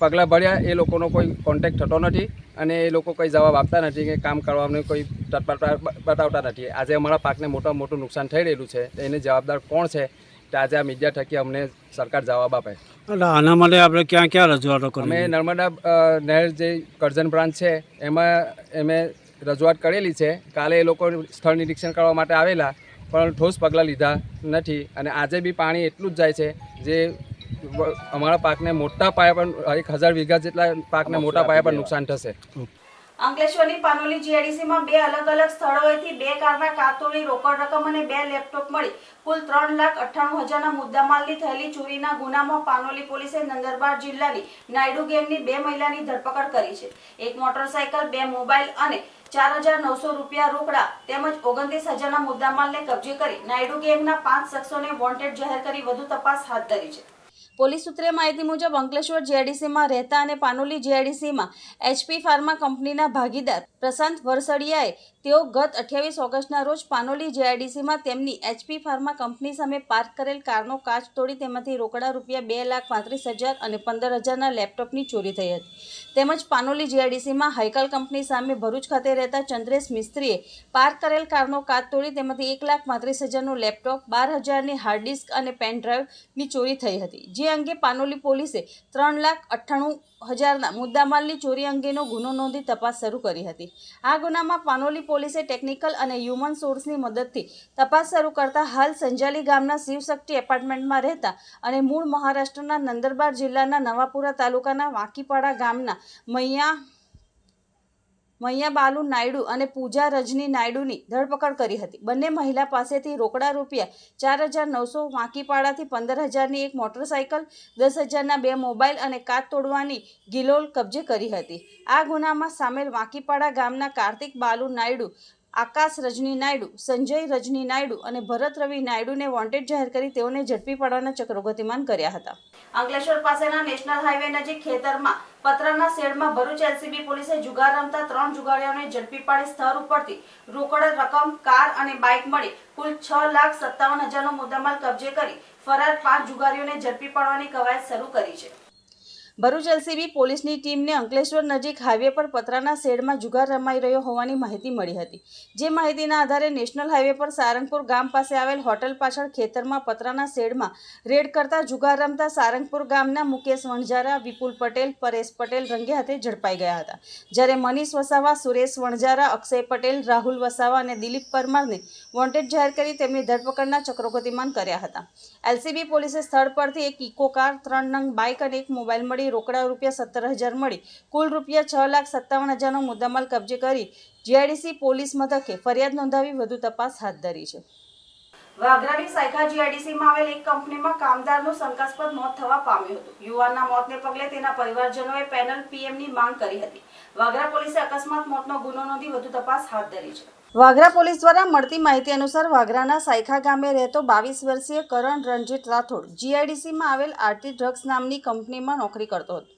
પગલાં ભર્યા એ લોકોનો કોઈ કોન્ટેક્ટ થતો નથી અને એ લોકો કોઈ જવાબ આપતા નથી કે કામ કરવાનું કોઈ તત્પરતા બતાવતા નથી. આજે અમારા પાકને મોટું નુકસાન થઈ રહેલું છે, તો એને જવાબદાર કોણ છે તે આજે આ મીડિયા થકી અમને સરકાર જવાબ આપે. એટલે આના માટે આપણે ક્યાં રજૂઆતો કરી? અમે નર્મદા નહેર જે કરજણ બ્રાન્ચ છે એમાં રજૂઆત કરેલી છે. કાલે એ લોકો સ્થળ નિરીક્ષણ કરવા માટે આવેલા, પણ ઠોસ પગલાં લીધા નથી અને આજે બી પાણી એટલું જ જાય છે જે અમારા પાકને મોટા પાયા પર 1000 વીઘા જેટલા પાકને મોટા પાયા પર નુકસાન થશે. અંકલેશ્વરની પાનોલી જીઆઈડીસીમાં 2 અલગ-અલગ સ્થળોએથી 2 કારના કાતોડી રોકડ રકમ અને 2 લેપટોપ મળી કુલ 3,98,000ના મુદ્દામાલની થયેલી ચોરીના ગુનામાં પાનોલી પોલીસે નંદરબાર જિલ્લાની નાયડુ ગેંગની 2 મહિલાની ધરપકડ કરી છે. 1 મોટરસાયકલ, 2 મોબાઈલ અને 4,900 રૂપિયા રોકડા તેમજ 29,000ના મુદ્દામાલને કબજે કરી નાયડુ ગેંગના 5 શખ્સોને વોન્ટેડ જાહેર કરી વધુ તપાસ હાથ ધરી છે. પોલીસ સૂત્રે માહિતી મુજબ અંકલેશ્વર જીઆઈડીસીમાં રહેતા અને પાનોલી જીઆઈડીસીમાં HP ફાર્મા કંપનીના ભાગીદાર પ્રશાંત વરસડિયાએ તેઓ ગત 28 ઓગસ્ટના રોજ પાનોલી જીઆઈડીસીમાં તેમની HP ફાર્મા કંપની સામે પાર્ક કરેલ કારનો કાચ તોડી તેમાંથી રોકડા રૂપિયા 2,35,000 અને 15,000ના લેપટોપની ચોરી થઈ હતી. તેમજ પાનોલી જીઆઈડીસીમાં હાઈકલ કંપની સામે ભરૂચ ખાતે રહેતા ચંદ્રેશ મિસ્ત્રીએ પાર્ક કરેલ કારનો કાચ તોડી તેમાંથી 1,35,000નું લેપટોપ, 12,000ની હાર્ડ ડિસ્ક અને પેન ડ્રાઈવની ચોરી થઈ હતી. જે અંગે પાનોલી પોલીસે 3,98,000ના મુદ્દામાલની ચોરી અંગેનો ગુનો નોંધી તપાસ શરૂ કરી હતી. આ ગુનામાં પાનોલી પોલીસે ટેકનિકલ અને હ્યુમન સોર્સની મદદથી તપાસ શરૂ કરતા હાલ સંજાલી ગામના શિવશક્તિ એપાર્ટમેન્ટમાં રહેતા અને મૂળ મહારાષ્ટ્રના નંદરબાર જિલ્લાના નવાપુરા તાલુકાના વાંકીપાડા ગામના મૈયા બાલુ નાયડુ અને પૂજા રજની નાયડુની ધરપકડ કરી હતી. બંને મહિલા પાસેથી રોકડા રૂપિયા 4,900, વાંકીપાડાથી 15,000ની 1 મોટરસાયકલ, 10,000ના 2 મોબાઈલ અને કાચ તોડવાની ગિલોલ કબજે કરી હતી. આ ગુનામાં સામેલ વાંકીપાડા ગામના કાર્તિક બાલુ નાયડુ, આકાશ રજની નાયડુ, સંજય રજની નાયડુ અને ભરત રવિ નાયડુને વોન્ટેડ જાહેર કરી તેઓને ઝડપી પાડવાના ચક્રો ગતિમાન કર્યા હતા. અંકલેશ્વર પાસેના નેશનલ હાઈવે નજીક ખેતરમાં પતરાના શેડમાં ભરૂચ LCB પોલીસે જુગાર રમતા 3 જુગારીઓને ઝડપી પાડી સ્થળ ઉપરથી રોકડ રકમ, કાર અને બાઇક મળી કુલ 6,57,000નો મુદ્દામાલ કબજે કરી ફરાર 5 જુગારીઓને ઝડપી પાડવાની કવાયત શરૂ કરી છે. ભરૂચ LCB પોલીસની ટીમને અંકલેશ્વર નજીક હાઈવે પર પતરાના શેડમાં જુગાર રમાઈ રહ્યો હોવાની માહિતી મળી હતી. જે માહિતીના આધારે નેશનલ હાઈવે પર સારંગપુર ગામ પાસે આવેલ હોટલ પાછળ ખેતરમાં પતરાના શેડમાં રેડ કરતા જુગાર રમતા સારંગપુર ગામના મુકેશ વણજારા, વિપુલ પટેલ, પરેશ પટેલ રંગે હાથે ઝડપાઈ ગયા હતા. જ્યારે મનીષ વસાવા, સુરેશ વણજારા, અક્ષય પટેલ, રાહુલ વસાવા અને દિલીપ પરમારને વોન્ટેડ જાહેર કરી તેમની ધરપકડના ચક્રો ગતિમાન કર્યા હતા. LCB પોલીસે સ્થળ પરથી 1 ઇકો કાર, 3 નંગ બાઇક અને 1 મોબાઈલ મળી રોકડા રૂપિયા 17,000 મળી કુલ રૂપિયા 6,57,000નો મુદ્દામાલ કબજે કરી જીઆઈડીસી પોલીસ મથકે ફરિયાદ નોંધાવી વધુ તપાસ હાથ ધરી છે. વાગરાની સાયખા જીઆઈડીસીમાં આવેલ એક કંપનીમાં કામદારનું શંકાસ્પદ મોત થવા પામ્યું હતું. યુવાનના મોતને પગલે તેના પરિવારજનોએ પેનલ PMની માંગ કરી હતી. વાગરા પોલીસે અકસ્માત મોતનો ગુનો નોંધી વધુ તપાસ હાથ ધરી છે. વાગરા પોલીસ દ્વારા મળતી માહિતી અનુસાર વાગરાના સાયખા ગામે રહેતો 22 વર્ષીય કરણ રણજીત રાઠોડ જીઆઈડીસીમાં આવેલ આરતી ડ્રગ્સ નામની કંપનીમાં નોકરી કરતો હતો.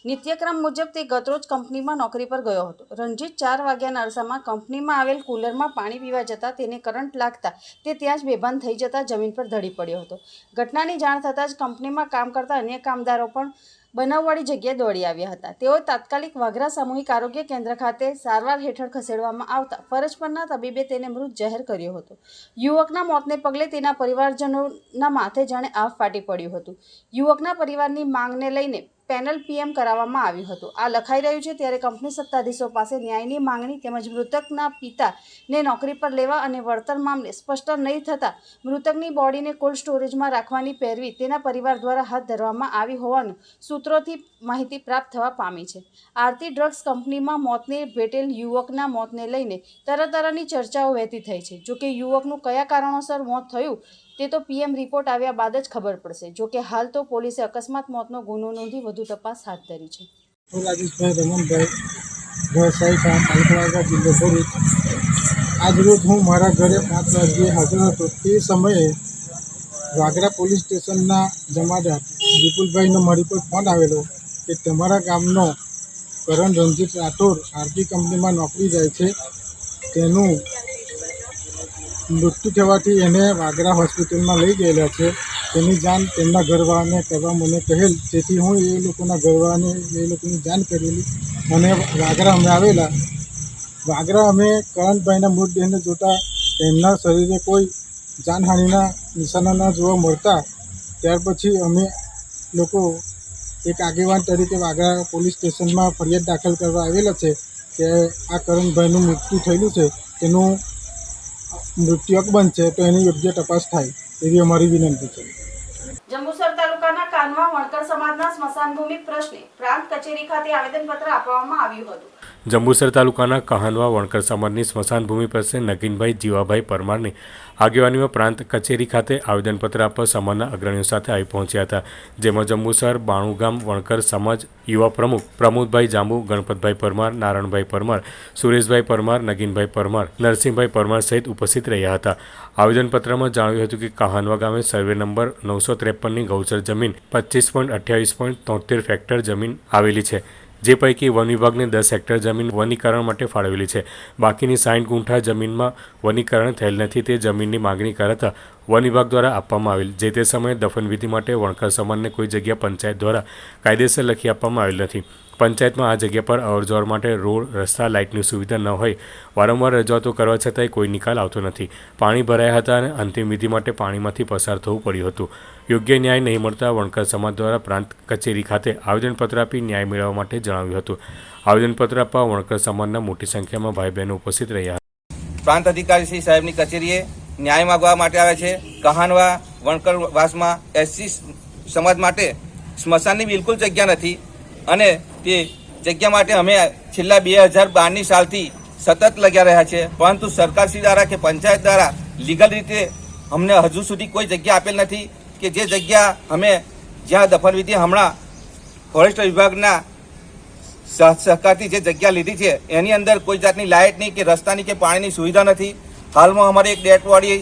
નિત્યક્રમ મુજબ તે ગતરોજ કંપનીમાં નોકરી પર ગયો હતો. રણજીત 4 વાગ્યાના અરસામાં કંપનીમાં આવેલ કુલરમાં પાણી પીવા જતાં તેને કરંટ લાગતા તે ત્યાં જ બેભાન થઈ જતા જમીન પર ઢળી પડ્યો હતો. ઘટનાની જાણ થતાં જ કંપનીમાં કામ કરતા અન્ય કામદારો પણ બનાવવાળી જગ્યાએ દોડી આવ્યા હતા. તેઓ તાત્કાલિક વાગરા સામૂહિક આરોગ્ય કેન્દ્ર ખાતે સારવાર હેઠળ ખસેડવામાં આવતા ફરજ પરના તબીબે તેને મૃત જાહેર કર્યો હતો. યુવકના મોતને પગલે તેના પરિવારજનોના માથે જાણે આફ ફાટી પડ્યું હતું. યુવકના પરિવારની માંગને લઈને પેનલ પીએમ કરાવવામાં આવ્યું હતું. આ લખાઈ રહ્યું છે ત્યારે કંપની સત્તાધીશો પાસે ન્યાયની માંગણી તેમજ મૃતકના પિતાને નોકરી પર લેવા અને વળતર મામલે સ્પષ્ટ નહીં થતાં મૃતકની બોડીને કોલ્ડ સ્ટોરેજમાં રાખવાની પહેરવી તેના પરિવાર દ્વારા હાથ ધરવામાં આવી હોવાનું સૂત્રોથી માહિતી પ્રાપ્ત થવા પામી છે. આરતી ડ્રગ્સ કંપનીમાં મોતને ભેટેલ યુવકના મોતને લઈને તરતરની ચર્ચાઓ વહેતી થઈ છે. જોકે યુવકનું કયા કારણોસર મોત થયું તે તો પીએમ રિપોર્ટ આવ્યા બાદ જ ખબર પડશે. જોકે હાલ તો પોલીસે અકસ્માત મોતનો ગુનો નોંધી વધુ તપાસ હાથ ધરી છે. હું રાજેશભાઈ રમણભાઈ વ્યવસાયિક તાલુકા જિલ્લો ભરૂચ. આજરોજ હું મારા ઘરે 5 વાગ્યે હાજર હતો. તે સમયે વાગરા પોલીસ સ્ટેશનના જમાદાર વિપુલભાઈનો મારી પર ફોન આવેલો કે તમારા ગામનો કરણ રણજીત રાઠોડ આરતી કંપનીમાં નોકરી જાય છે, તેનું મૃત્યુ થવાથી એને વાગરા હોસ્પિટલમાં લઈ ગયેલા છે. તેની જાણ તેમના ઘરવાળાને કરવા મને કહેલ, જેથી હું એ લોકોના ઘરવાળાને એ લોકોની જાણ કરેલી અને વાગરા અમે આવેલા. વાગરા અમે કરણભાઈના મૃતદેહને જોતા એમના શરીરે કોઈ જાનહાનિના નિશાના ન જોવા મળતા ત્યાર પછી અમે લોકો એક આગેવાન તરીકે વાગરા પોલીસ સ્ટેશનમાં ફરિયાદ દાખલ કરવા આવેલા છે કે આ કરણભાઈનું મૃત્યુ થયેલું છે, તેનું મૃત્યુ અકબંધ છે, તો એની યોગ્ય તપાસ થાય એવી અમારી વિનંતી છે. જંબુસર તાલુકાના કાનવા વણકર સમાજના સ્મશાનભૂમિ પ્રશ્ને પ્રાંત કચેરી ખાતે આવેદનપત્ર આપવામાં આવ્યું હતું. જંબુસર તાલુકાના કહાનવા વણકર સમાજની સ્મશાનભૂમિ પ્રશ્ને નગીનભાઈ જીવાભાઈ પરમારની આગેવાનીમાં પ્રાંત કચેરી ખાતે આવેદનપત્ર આપવા સમાજના અગ્રણીઓ સાથે આવી પહોંચ્યા હતા. જેમાં જંબુસર બાણુગામ વણકર સમાજ યુવા પ્રમુખ પ્રમોદભાઈ જાંબુ, ગણપતભાઈ પરમાર, નારણભાઈ પરમાર, સુરેશભાઈ પરમાર, નગીનભાઈ પરમાર, નરસિંહભાઈ પરમાર સહિત ઉપસ્થિત રહ્યા હતા. આવેદનપત્રમાં જણાવ્યું હતું કે કહાનવા ગામે સર્વે નંબર 953ની ગૌચર જમીન 25.28.73 હેક્ટર જમીન આવેલી છે, જે પૈકી વન વિભાગને 10 હેક્ટર જમીન વનીકરણ માટે ફાળવેલી છે. બાકીની 60 ગુંઠા જમીનમાં વનીકરણ થયેલ નથી. તે જમીનની માગણી કરાતા વન વિભાગ દ્વારા આપવામાં આવેલ. જે તે સમયે દફનવિધિ માટે વણકર સમાજને કોઈ જગ્યા પંચાયત દ્વારા કાયદેસર લખી આપવામાં આવેલ નથી. પંચાયતમાં આ જગ્યા પર અવરજવર માટે રોડ, રસ્તા, લાઇટની સુવિધા ન હોય વારંવાર રજૂઆતો કરવા છતાંય કોઈ નિકાલ આવતો નથી. પાણી ભરાયા હતા અને અંતિમ વિધિ માટે પાણીમાંથી પસાર થવું પડ્યું હતું. યોગ્ય ન્યાય નહીં મળતા વણકર સમાજ દ્વારા પ્રાંત કચેરી ખાતે આવેદનપત્ર આપી ન્યાય મેળવવા માટે જણાવ્યું હતું. આવેદનપત્ર આપવા વણકર સમાજના મોટી સંખ્યામાં ભાઈ બહેનો ઉપસ્થિત રહ્યા હતા. પ્રાંત અધિકારી શ્રી સાહેબની કચેરીએ ન્યાય માગવા માટે આવે છે. કહાનવા વણકરવાસમાં એસસી સમાજ માટે સ્મશાનની બિલકુલ જગ્યા નથી અને તે જગ્યા માટે અમે છેલ્લા 2012ની સાલથી સતત લગ્યા રહ્યા છે, પરંતુ સરકારશ્રી દ્વારા કે પંચાયત દ્વારા લીગલ રીતે અમને હજુ સુધી કોઈ જગ્યા આપેલ નથી કે જે જગ્યા અમે જ્યાં દફનવિધિ હમણાં ફોરેસ્ટ વિભાગના સહકારથી જે જગ્યા લીધી છે એની અંદર કોઈ જાતની લાઇટની કે રસ્તાની કે પાણીની સુવિધા નથી. હાલમાં અમારે એક ડેડ બોડી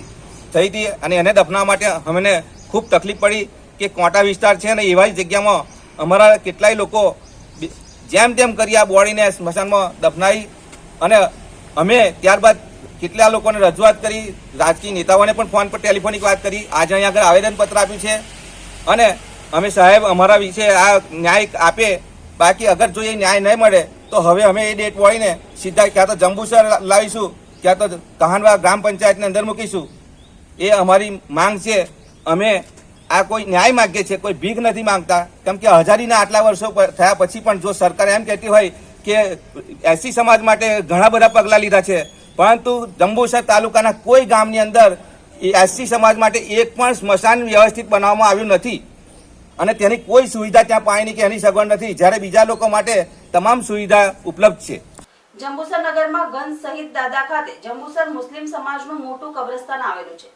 થઈ હતી અને એને દફનાવવા માટે અમને ખૂબ તકલીફ પડી કે કોટા વિસ્તાર છે અને એવા જ જગ્યામાં અમારા કેટલાય લોકો જેમ તેમ કરી આ બોડીને સ્મશાનમાં દફનાવી અને અમે ત્યારબાદ કેટલા લોકોને રજૂઆત કરી, રાજકીય નેતાઓને પણ ફોન પર ટેલિફોનિક વાત કરી. આજે અહીંયા આગળ આવેદનપત્ર આપ્યું છે અને અમે સાહેબ અમારા વિશે આ ન્યાય આપે. બાકી અગર જો એ ન્યાય નહીં મળે તો હવે અમે એ ડેટ બોડીને સીધા ક્યાં તો જંબુસર લાવીશું, ક્યાં તો કહાનવા ગ્રામ પંચાયતની અંદર મૂકીશું. એ અમારી માંગ છે. અમે આ કોઈ ન્યાય માગીએ છીએ, કોઈ ભીખ નથી માંગતા. કેમ કે હજારીના આટલા વર્ષો થયા પછી પણ જો સરકાર એમ કહેતી હોય કે એસસી સમાજ માટે ઘણા બધા પગલાં લીધા છે, પરંતુ જંબુસર તાલુકાના કોઈ ગામની અંદર એસસી સમાજ માટે એક પણ સ્મશાન વ્યવસ્થિત બનાવવામાં આવ્યું નથી અને તેની કોઈ સુવિધા ત્યાં પાણીની કે એની સગવડ નથી, જ્યારે બીજા લોકો માટે તમામ સુવિધા ઉપલબ્ધ છે. જંબુસર નગરમાં ગંજ સહિત દાદા ખાતે જંબુસર મુસ્લિમ સમાજનું મોટું કબ્રસ્તાન આવેલું છે.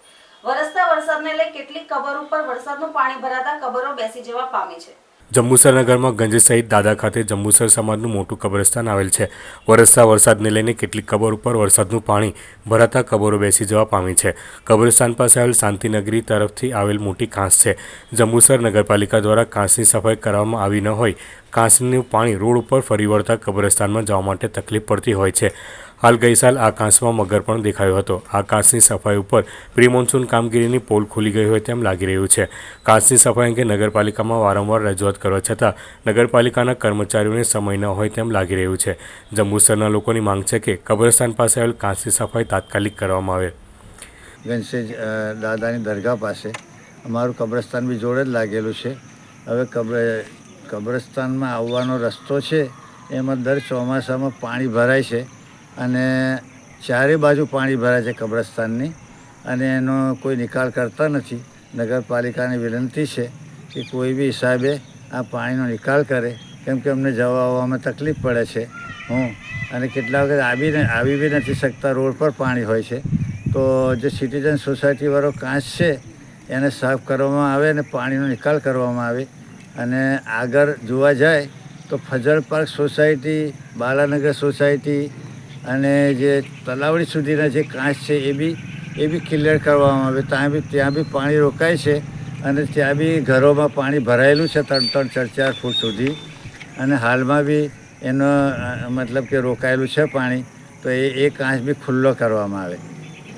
વરસતા વરસાદને લઈ કેટલીક કબર ઉપર વરસાદનું પાણી ભરાતા કબરો બેસી જવા પામી છે. જંબુસર નગરમાં ગંજ સહિત દાદા ખાતે જંબુસર સમાજનું મોટું કબ્રસ્તાન આવેલ છે. વરસતા વરસાદને લઈને કેટલીક કબર ઉપર વરસાદનું પાણી ભરાતા કબરો બેસી જવા પામી છે. કબ્રસ્તાન પાસે આવેલ શાંતિનગરી તરફથી આવેલ મોટી કાંસ છે. જંબુસર નગરપાલિકા દ્વારા કાંસની સફાઈ કરવામાં આવી ન હોય કાંસનું પાણી રોડ ઉપર ફરી વળતા કબ્રસ્તાનમાં જવા માટે તકલીફ પડતી હોય છે. હાલ ગઈ સાલ આ કાંસમાં મગર પણ દેખાયો હતો. આ કાંસની સફાઈ ઉપર પ્રી મોન્સૂન કામગીરીની પોલ ખુલી ગઈ હોય તેમ લાગી રહ્યું છે. કાંસની સફાઈ અંગે નગરપાલિકામાં વારંવાર રજૂઆત કરવા છતાં નગરપાલિકાના કર્મચારીઓને સમય ન હોય તેમ લાગી રહ્યું છે. જંબુસરના લોકોની માંગ છે કે કબ્રસ્તાન પાસે આવેલ કાંસની સફાઈ તાત્કાલિક કરવામાં આવે. ગણેશ દાદાની દરગાહ પાસે અમારું કબ્રસ્તાન બી જોડે જ લાગેલું છે. હવે કબ્રસ્તાનમાં આવવાનો રસ્તો છે એમાં દર ચોમાસામાં પાણી ભરાય છે અને ચારે બાજુ પાણી ભરાય છે કબ્રસ્તાનની અને એનો કોઈ નિકાલ કરતા નથી. નગરપાલિકાને વિનંતી છે કે કોઈ બી હિસાબે આ પાણીનો નિકાલ કરે, કેમ કે અમને જવા આવવામાં તકલીફ પડે છે. અને કેટલા વખત આવી બી નથી શકતા, રોડ પર પાણી હોય છે. તો જે સિટીઝન સોસાયટીવાળો કાંસ છે એને સાફ કરવામાં આવે અને પાણીનો નિકાલ કરવામાં આવે. અને આગળ જોવા જાય તો ફજલ પાર્ક સોસાયટી, બાલાનગર સોસાયટી અને જે તલાવડી સુધીના જે કાંસ છે એ બી ક્લિયર કરવામાં આવે. ત્યાં બી પાણી રોકાય છે અને ત્યાં બી ઘરોમાં પાણી ભરાયેલું છે 3-4 ફૂટ સુધી અને હાલમાં બી એનો મતલબ કે રોકાયેલું છે પાણી. તો એ કાંસ બી ખુલ્લો કરવામાં આવે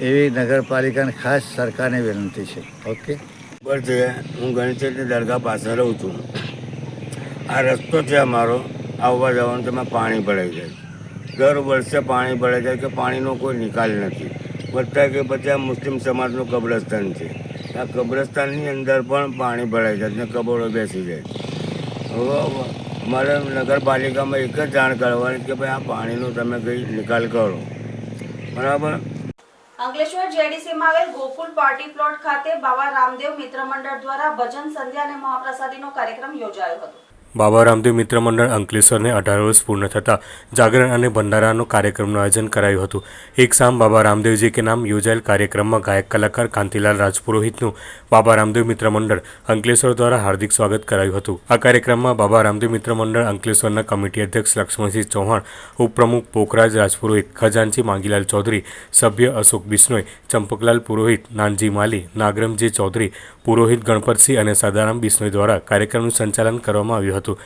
એવી નગરપાલિકાને ખાસ સરકારને વિનંતી છે. ઓકે. બરાબર છે. હું ગણેશની દરગાહ પાસે રહું છું. આ રસ્તો છે અમારો, આવવા જવાનું તેમાં પાણી ભરાઈ જાય. દર વર્ષે પાણી ભરાઈ જાય કે પાણીનો કોઈ નિકાલ નથી. વધતા કે પછી આ મુસ્લિમ સમાજનું કબ્રસ્તાન છે. આ કબ્રસ્તાનની અંદર પણ પાણી ભરાઈ જાય ને કબરો બેસી જાય. હવે અમારે નગરપાલિકામાં એક જ જાણ કરવાની કે ભાઈ આ પાણીનો તમે કંઈ નિકાલ કરો. બરાબર. અંકલેશ્વર જેડીસીમાં આવેલ ગોકુલ પાર્ટી પ્લોટ ખાતે બાબા રામદેવ મિત્ર મંડળ દ્વારા ભજન સંધ્યા અને મહાપ્રસાદીનો કાર્યક્રમ યોજાયો હતો. બાબા રામદેવ મિત્ર મંડળ અંકલેશ્વરને 18 વર્ષ પૂર્ણ થતાં જાગરણ અને ભંડારાનો કાર્યક્રમનું આયોજન કરાયું હતું. એક શામ બાબા રામદેવજી કે નામ યોજાયેલ કાર્યક્રમમાં ગાયક કલાકાર કાંતિલાલ રાજપુરોહિતનું બાબા રામદેવ મિત્ર મંડળ અંકલેશ્વર દ્વારા હાર્દિક સ્વાગત કરાયું હતું. આ કાર્યક્રમમાં બાબા રામદેવ મિત્ર મંડળ અંકલેશ્વરના કમિટી અધ્યક્ષ લક્ષ્મણસિંહ ચૌહાણ, ઉપપ્રમુખ પોખરાજ રાજપુરોહિત, ખજાનચી માંગીલાલ ચૌધરી, સભ્ય અશોક બિશ્નોઈ, ચંપકલાલ પુરોહિત, નાનજી માલી, નાગરમજી ચૌધરી, પુરોહિત ગણપતસિંહ અને સદારામ બિશ્નોઈ દ્વારા કાર્યક્રમનું સંચાલન કરવામાં આવ્યું હતું.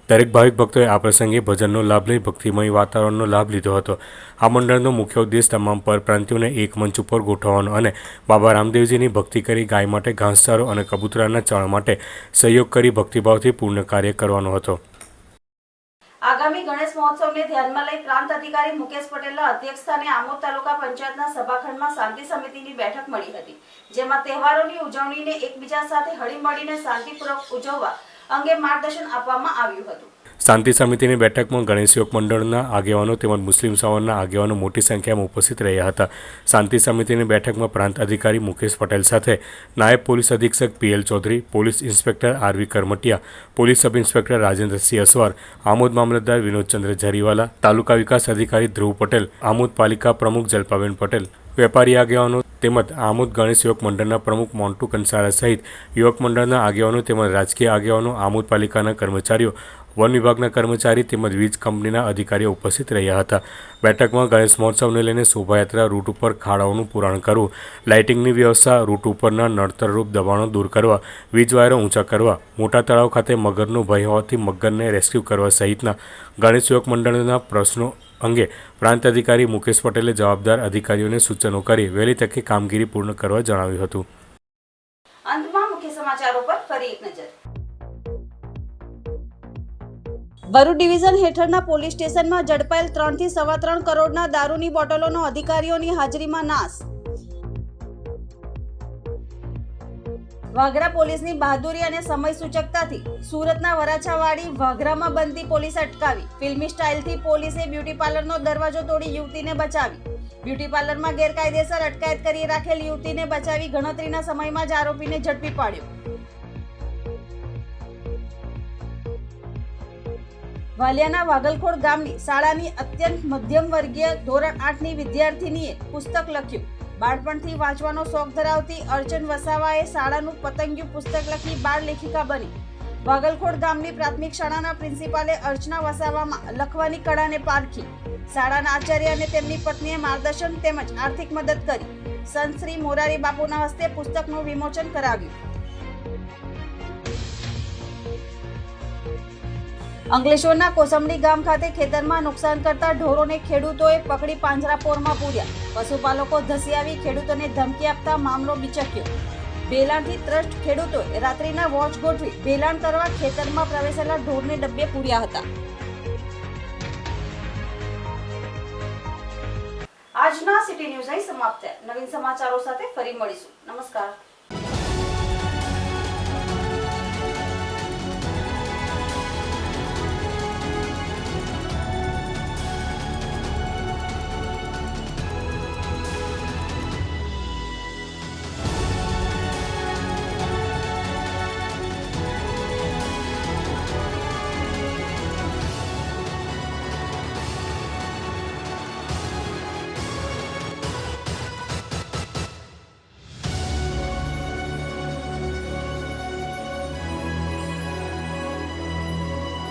દરેક ભાવિક ભક્તોએ આ પ્રસંગે ભજનનો લાભ લઈ ભક્તિમય વાતાવરણનો લાભ લીધો હતો. આ મંડળનો મુખ્ય ઉદ્દેશ તમામ પરપ્રાંતિયોને એક મંચ ઉપર ગોઠવવાનો અને બાબા રામદેવજીની ભક્તિ કરી ગાય માટે ઘાસચારો અને કબૂતરાના ચણ માટે સહયોગ કરી ભક્તિભાવથી પૂર્ણ કાર્ય કરવાનો હતો. આગામી ગણેશ મહોત્સવને ધ્યાનમાં લઈ પ્રાંત અધિકારી મુકેશ પટેલના અધ્યક્ષસ્થાને આમોદ તાલુકા પંચાયતના સભાખંડમાં શાંતિ સમિતિની બેઠક મળી હતી, જેમાં તહેવારોની ઉજવણીને એકબીજા સાથે હળીમળીને શાંતિપૂર્વક ઉજવવા અંગે માર્ગદર્શન આપવામાં આવ્યું હતું. શાંતિ સમિતિની બેઠકમાં ગણેશ યોગ મંડળના આગેવાનો તેમજ મુસ્લિમ સમાજના આગેવાનો મોટી સંખ્યામાં ઉપસ્થિત રહ્યા હતા. શાંતિ સમિતિની બેઠકમાં પ્રાંત અધિકારી મુકેશ પટેલ સાથે નાયબ પોલીસ અધિક્ષક PL Chaudhari, police inspector RV Karamtiya, police sub inspector Rajendrasinh Aswar, Amod મામલતદાર વિનોદચંદ્ર ઝરીવાલા, તાલુકા વિકાસ અધિકારી ધ્રુવ પટેલ, આમોદ પાલિકા પ્રમુખ જલ્પાબેન પટેલ, વેપારી આગેવાનો તેમજ આમોદ ગણેશ યુવક મંડળના પ્રમુખ મોન્ટુ કંસારા સહિત યુવક મંડળના આગેવાનો તેમજ રાજકીય આગેવાનો, આમોદ પાલિકાના કર્મચારીઓ, વન વિભાગના કર્મચારી તેમજ વીજ કંપનીના અધિકારીઓ ઉપસ્થિત રહ્યા હતા. બેઠકમાં ગણેશ મહોત્સવને લઈને શોભાયાત્રા રૂટ ઉપર ખાડાઓનું પુરાણ કરવું, લાઇટિંગની વ્યવસ્થા, રૂટ ઉપરના નડતરરૂપ દબાણો દૂર કરવા, વીજ વાયરો ઊંચા કરવા, મોટા તળાવ ખાતે મગરનો ભય હોવાથી મગરને રેસ્ક્યુ કરવા સહિતના ગણેશ યુવક મંડળના પ્રશ્નો અંગે પ્રાંત અધિકારી મુકેશ પટેલે જવાબદાર અધિકારીઓને સૂચનો કરી વહેલી તકે કામગીરી પૂર્ણ કરવા જણાવ્યું હતું. અંતમાં મુખ્ય સમાચારો પર ફરી એક નજર. ભરૂચ ડિવિઝન હેઠળના પોલીસ સ્ટેશનમાં ઝડપાયેલ 3 થી 3.25 કરોડના દારૂની બોટલોનો અધિકારીઓની હાજરીમાં નાશ. વાગરા પોલીસની બહાદુરી અને સમય સૂચકતાથી સુરતના વરાછાવાડી વાગરામાં બનતી પોલીસ અટકાવી. ફિલ્મી સ્ટાઇલથી પોલીસે બ્યુટી પાર્લરનો દરવાજો તોડી યુવતીને બચાવી. બ્યુટી પાર્લરમાં ગેરકાયદેસર અટકાયત કરી રાખેલ યુવતીને બચાવી ગણતરીના સમયમાં જ આરોપીને ઝડપી પાડ્યો. વાલિયાના વાગલખોડ ગામની શાળાની અત્યંત મધ્યમ વર્ગીય ધોરણ 8ની વિદ્યાર્થીનીએ પુસ્તક લખ્યું. બાળપણથી વાંચવાનો શોખ ધરાવતી અર્ચન વસાવાએ શાળાનું પતંગિયું પુસ્તક લખી બાળ લેખિકા બની. વાગલખોડ ગામની પ્રાથમિક શાળાના પ્રિન્સિપાલે અર્ચના વસાવામાં લખવાની કળાને પારખી. શાળાના આચાર્ય અને તેમની પત્નીએ માર્ગદર્શન તેમજ આર્થિક મદદ કરી. સંત શ્રી મોરારી બાપુના હસ્તે પુસ્તકનું વિમોચન કરાવ્યું. અંકલેશ્વરના કોસંબડી ગામ ખાતે ખેતરમાં નુકસાન કરતા ઢોરોને ખેડૂતોએ પકડી પાંજરાપોરમાં પૂર્યા. પશુપાલકો ધસી આવી ખેડૂતોને ધમકી આપતા મામલો બિચક્યો. ભેલાણથી ત્રસ્ત ખેડૂતોએ રાત્રિના વોચ ગોઠવી ભેલાણ કરવા ખેતરમાં પ્રવેશેલા ઢોરને ડબ્બે પૂર્યા હતા. આજના સિટી ન્યૂઝ અહીં સમાપ્ત થયા. નવીન સમાચારો સાથે ફરી મળીશું. નમસ્કાર.